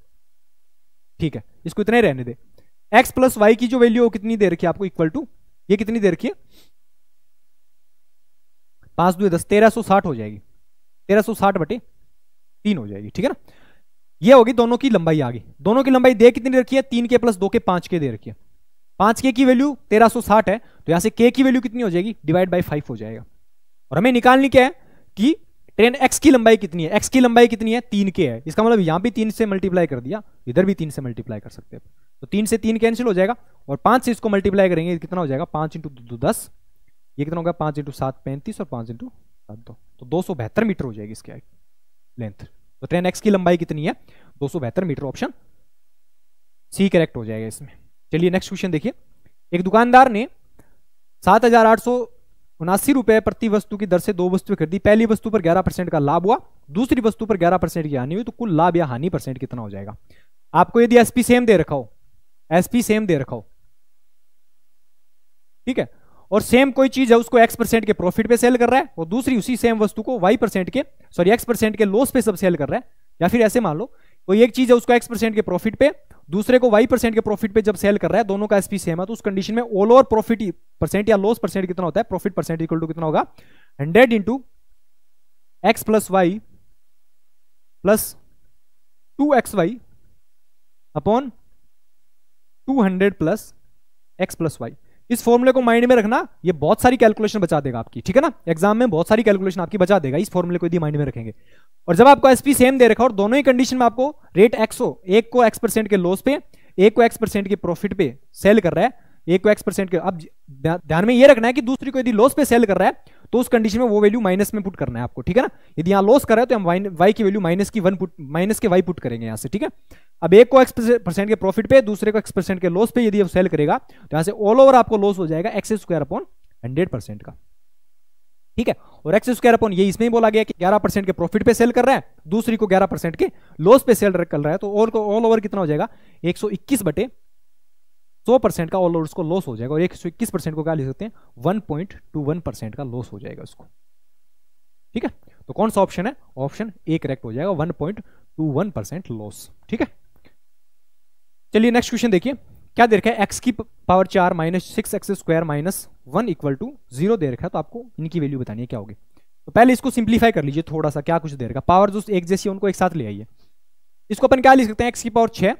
Speaker 1: ठीक है, इसको इतना ही रहने दे। x + y की जो वैल्यू कितनी दे रखी है आपको इक्वल टू ये कितनी दे रखी है 5 2 10 1360 हो जाएगी। 1360/3 हो जाएगी। ठीक है ना, ये होगी दोनों की लंबाई आ गई। दोनों की लंबाई दे कितनी रखी है 3k + 2k 5k दे रखी है। 5k की वैल्यू 1360 है तो यहां से k की वैल्यू कितनी हो जाएगी /5 हो जाएगा। और हमें निकालनी क्या है कि ट्रेन x की लंबाई कितनी है। x की लंबाई कितनी है 3k है। इसका मतलब यहां भी 3 से मल्टीप्लाई कर दिया, इधर भी 3 से मल्टीप्लाई कर सकते हैं। तो 3 से 3 कैंसिल हो जाएगा और 5 से इसको मल्टीप्लाई करेंगे कितना हो जाएगा 5 × 2 10 ये कितना होगा 5 × 7 35 और 5 × 7 2 तो 272 मीटर हो जाएगी इसकी लेंथ। तो ट्रेन x की लंबाई कितनी है 272 मीटर। ऑप्शन सी करेक्ट हो जाएगा इसमें। चलिए नेक्स्ट क्वेश्चन देखिए। एक दुकानदार ने 7,879 रुपए प्रति वस्तु की दर से 2 वस्तुएं खरीदी। पहली वस्तु पर 11% का लाभ हुआ, दूसरी वस्तु पर 11% की हानि हुई, तो कुल लाभ या हानि परसेंट कितना हो जाएगा। आपको यदि एसपी सेम दे रखा हो ठीक है, और सेम कोई चीज है उसको x% के प्रॉफिट पे सेल कर रहा है और दूसरी उसी सेम वस्तु को x% के लॉस पे सब सेल कर रहा है। या फिर ऐसे मान लो कोई एक चीज है उसको x% के प्रॉफिट पे दूसरे को y% के प्रॉफिट पे जब सेल कर रहा है, दोनों का एसपी सेम है, तो उस कंडीशन में ऑल ओवर प्रॉफिट परसेंट या लॉस परसेंट कितना होता है प्रॉफिट परसेंट इक्वल टू कितना होगा 100 into x + y + 2xy upon 200 + x + y। इस फॉर्मूले को माइंड में रखना, ये बहुत सारी कैलकुलेशन बचा देगा आपकी। ठीक है ना, एग्जाम में बहुत सारी कैलकुलेशन आपकी बचा देगा इस फॉर्मूले को यदि माइंड में रखेंगे। और जब आपको एसपी सेम दे रखा और दोनों ही कंडीशन में आपको रेट x हो, एक को x% के लॉस पे एक को x% के प्रॉफिट पे सेल कर रहा है, एक को x% के, अब ध्यान में ये रखना है कि दूसरी को यदि लॉस पे सेल कर रहा है तो उस कंडीशन में वो वैल्यू माइनस में पुट करना है आपको। ठीक है ना, यदि यहाँ लॉस कर रहा है तो हम y की वैल्यू माइनस के y पुट करेंगे यहाँ से। ठीक है, अब एक को x% के प्रॉफिट पे दूसरे को x% के लॉस पे यदि सेल करेगा तो यहाँ से ऑल ओवर आपको लॉस हो जाएगा x² 100% का। ठीक है, और x² ये इसमें ही बोला गया कि 11% के प्रॉफिट पे सेल कर रहा है, दूसरी को 11% के लॉस पे सेल कर रहा है, तो ऑल ओवर कितना हो जाएगा 121/100% का ऑल ओवर उसको लॉस हो जाएगा। और 121% को क्या लिख सकते हैं 1.21% का लॉस हो जाएगा उसको। ठीक है, तो कौन सा ऑप्शन है ऑप्शन ए करेक्ट हो जाएगा 1.21% लॉस। ठीक है, चलिए नेक्स्ट क्वेश्चन देखिए। क्या दे रखा है x की पावर 4 - 6x² - 1 = 0 दे रखा है, तो आपको इनकी वैल्यू बतानी है क्या होगी। तो पहले इसको सिंप्लीफाई कर लीजिए थोड़ा सा, क्या कुछ दे रखा है, पावर जो एक जैसी उनको एक साथ ले आइए। इसको अपन क्या लिख सकते हैं x की पावर 6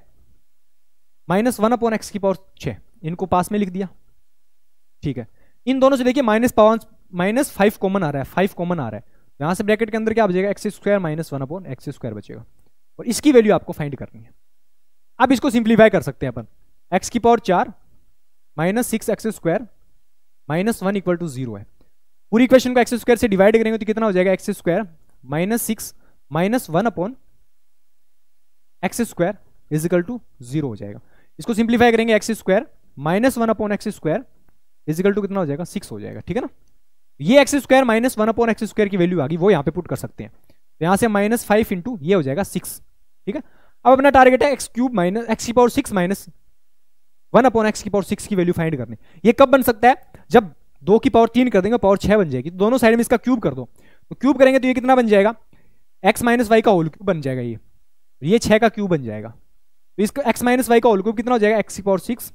Speaker 1: -1/x की पावर 6, इनको पास में लिख दिया। ठीक है, इन दोनों से देखिए -5 कॉमन आ रहा है, 5 कॉमन आ रहा है, यहाँ से ब्रैकेट के अंदर क्या बचेगा, x square minus 1 x square बचेगा, और इसकी वैल्यू आपको फाइंड करनी है। अब इसको सिंप्लीफाई कर सकते हैं अपन, एक्स की power 4 minus 6 x square minus 1 equal to 0 है। पूरी इक्वेशन को एक्स स्क्वायर से डिवाइड करेंगे तो कितना हो जाएगा, x square minus 6 minus 1 upon x square is equal to 0 हो जाएगा। इसको सिंप्लीफाई करेंगे, x square minus 1 upon x square is equal to कितना हो जाएगा, 6 हो जाएगा, ठीक है ना। ये x square minus 1 upon x square की वैल्यू आ गई, वो यहाँ पे पुट कर सकते हैं। तो यहाँ से माइनस 5 इंटू ये हो जाएगा 6, ठीक है। अब अपना टारगेट है एक्स क्यूब माइनस एक्स की पावर 6 माइनस 1 अपॉन एक्स की पावर 6 की वैल्यू फाइंड करनी। ये कब बन सकता है, जब 2 की पावर 3 कर देंगे पावर 6 बन जाएगी, तो दोनों साइड में इसका क्यूब कर दो, तो क्यूब करेंगे तो ये कितना बन जाएगा, एक्स माइनस वाई का होल क्यूब बन जाएगा, ये 6 का क्यूब बन जाएगा। तो इसका एक्स माइनस वाई का होल क्यूब कितना हो जाएगा, एक्स की पावर 6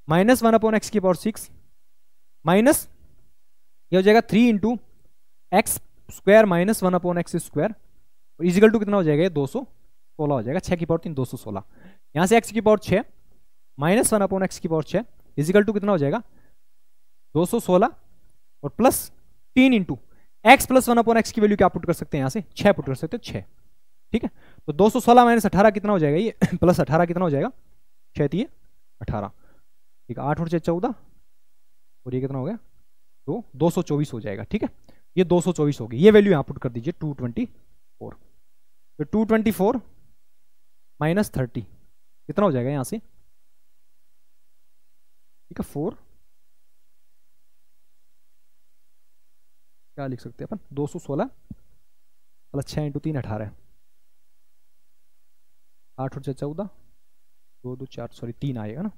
Speaker 1: माइनस 1 अपॉन एक्स की पावर 6 माइनस ये हो जाएगा 3 into x square minus 1 upon x square is equal to कितना हो जाएगा, 216 हो जाएगा, 6 की पावर 3 216। यहाँ से एक्स की पावर 6 माइनस 1 अपॉन एक्स की पावर 6 इजिकल टू कितना हो जाएगा, 216 और plus 3 into x plus 1 upon x की वैल्यू क्या पुट कर सकते हैं, यहाँ से 6 पुट कर सकते हैं, 6, ठीक है। तो 216 माइनस 18 कितना हो जाएगा, ये प्लस 18 कितना हो जाएगा, 6 3 18, ठीक है, 8 और 6 14 और ये कितना हो गया, तो 224 हो जाएगा, ठीक है। ये 224 होगी, ये वैल्यू यहाँ पुट कर दीजिए 224। तो 224 माइनस 30 कितना हो जाएगा यहाँ से, ठीक है, 4 क्या लिख सकते हैं अपन, 216 प्लस 6 इंटू 3 18 है, 8 और 6 14 2 2 4 सॉरी 3 आएगा ना,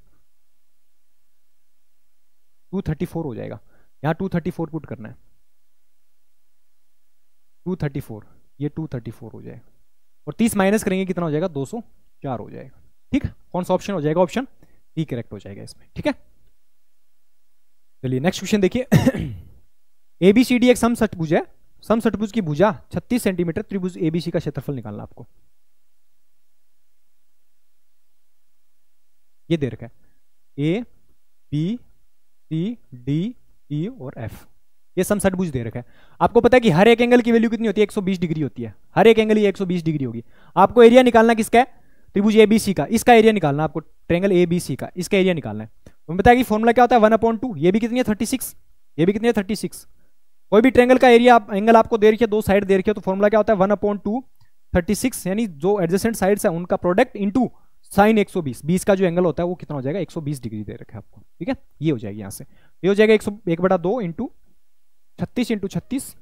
Speaker 1: 234 हो जाएगा। यहाँ 234 पुट करना है, 234 ये 234 हो जाएगा, और 30 माइनस करेंगे कितना हो जाएगा, 204 हो जाएगा, ठीक है। कौन सा ऑप्शन हो जाएगा, ऑप्शन डी करेक्ट हो जाएगा इसमें, ठीक है। चलिए नेक्स्ट क्वेश्चन देखिए। एबीसीडी एक समषटभुज है, समषटभुज की भुजा 36 सेंटीमीटर, त्रिभुज एबीसी का क्षेत्रफल निकालना आपको। ये दे रखा है A B C D E और एफ, ये समषटभुज दे रखा है। आपको पता है कि हर एक एंगल की वैल्यू कितनी होती है, 120 डिग्री होती है, हर एक एंगल ये 120 डिग्री होगी। आपको एरिया निकालना किसका है, त्रिभुज एबीसी का, इसका एरिया निकालना आपको, ट्रायंगल एबीसी का इसका एरिया निकालना है। तो बताया कि फॉर्मूला क्या होता है, 1/2, ये भी कितनी है 36, ये भी कितनी है 36। कोई भी ट्रायंगल का एरिया एंगल आपको दे रखी है, दो साइड दे रखी है, तो फॉर्मूला क्या होता है 1/2 36, यानी जो एडजेसेंट साइड्स है उनका प्रोडक्ट इंटू साइन 120, 20 का जो एंगल होता है वो कितना हो जाएगा, 120 डिग्री दे रखा है आपको, ठीक है। ये हो जाएगी यहाँ से, ये हो जाएगा 1/2 इंटू 36 इंटू 36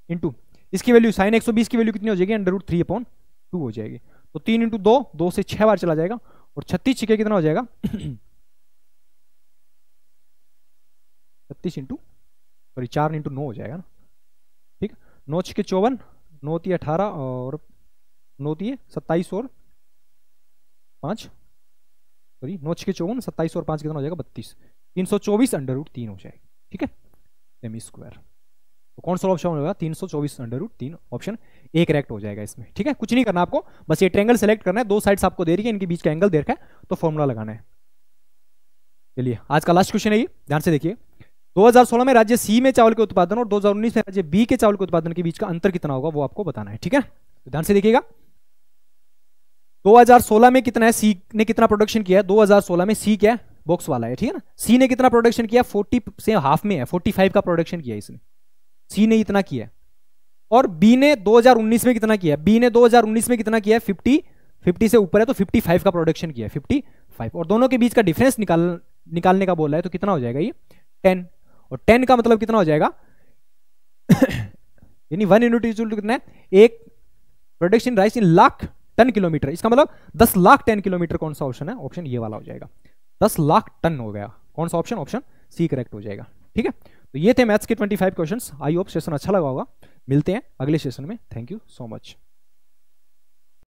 Speaker 1: इंटू इसकी वैल्यू साइन 120 की वैल्यू कितनी हो जाएगी, √3/2 हो जाएगी। तो 3 इंटू 2, 2 से 6 बार चला जाएगा, और 36 छिके कितना हो जाएगा 36 इंटू सॉरी 4 इंटू 9 हो जाएगा ना, ठीक है। 9 छिके 54, 9 3 18 और 9 3 27 और 5 सॉरी 9 छिके 54, 27 और 5 कितना हो जाएगा 32, 324 √3 हो जाएगा, ठीक है, सेमी स्क्वायर। तो कौन सा ऑप्शन होगा, 324 √3, ऑप्शन ए करेक्ट हो जाएगा इसमें, ठीक है। कुछ नहीं करना आपको, बस ये ट्रायंगल सेलेक्ट करना है, दो साइड्स आपको दे रही है, इनके बीच का एंगल दे रखा है, तो फॉर्मूला लगाना है। चलिए आज का लास्ट क्वेश्चन है ये, ध्यान से देखिए। 2016 में राज्य सी में चावल के उत्पादन और 2019 में राज्य बी के चावल के उत्पादन के बीच का अंतर कितना होगा, वो आपको बताना है, ठीक है। तो ध्यान से देखिएगा, 2016 में कितना है, सी ने कितना प्रोडक्शन किया है, 2016 में सी क्या है, बॉक्स वाला है, ठीक है ना। सी ने कितना प्रोडक्शन किया, 40 से हाफ में है, 45 का प्रोडक्शन किया इसने, सी ने इतना किया है। और बी ने 2019 में कितना किया है, बी ने 2019 में कितना किया है, 50 से ऊपर है, तो 55 का प्रोडक्शन किया है, 55, और दोनों के बीच का डिफरेंस निकालने का बोला है, तो कितना हो जाएगा ये 10, और 10 का मतलब कितना हो जाएगा यानी 1 यूनिट इक्वल टू कितना है, एक प्रोडक्शन राइस इन लाख टन किलोमीटर, इसका मतलब 10 लाख टन किलोमीटर। कौन सा ऑप्शन है, ऑप्शन ये वाला हो जाएगा, 10 लाख टन हो गया। कौन सा ऑप्शन, ऑप्शन सी करेक्ट हो जाएगा, ठीक है। तो ये थे मैथ्स के 25 क्वेश्चंस। आई होप सेशन अच्छा लगा होगा, मिलते हैं अगले सेशन में, थैंक यू सो मच।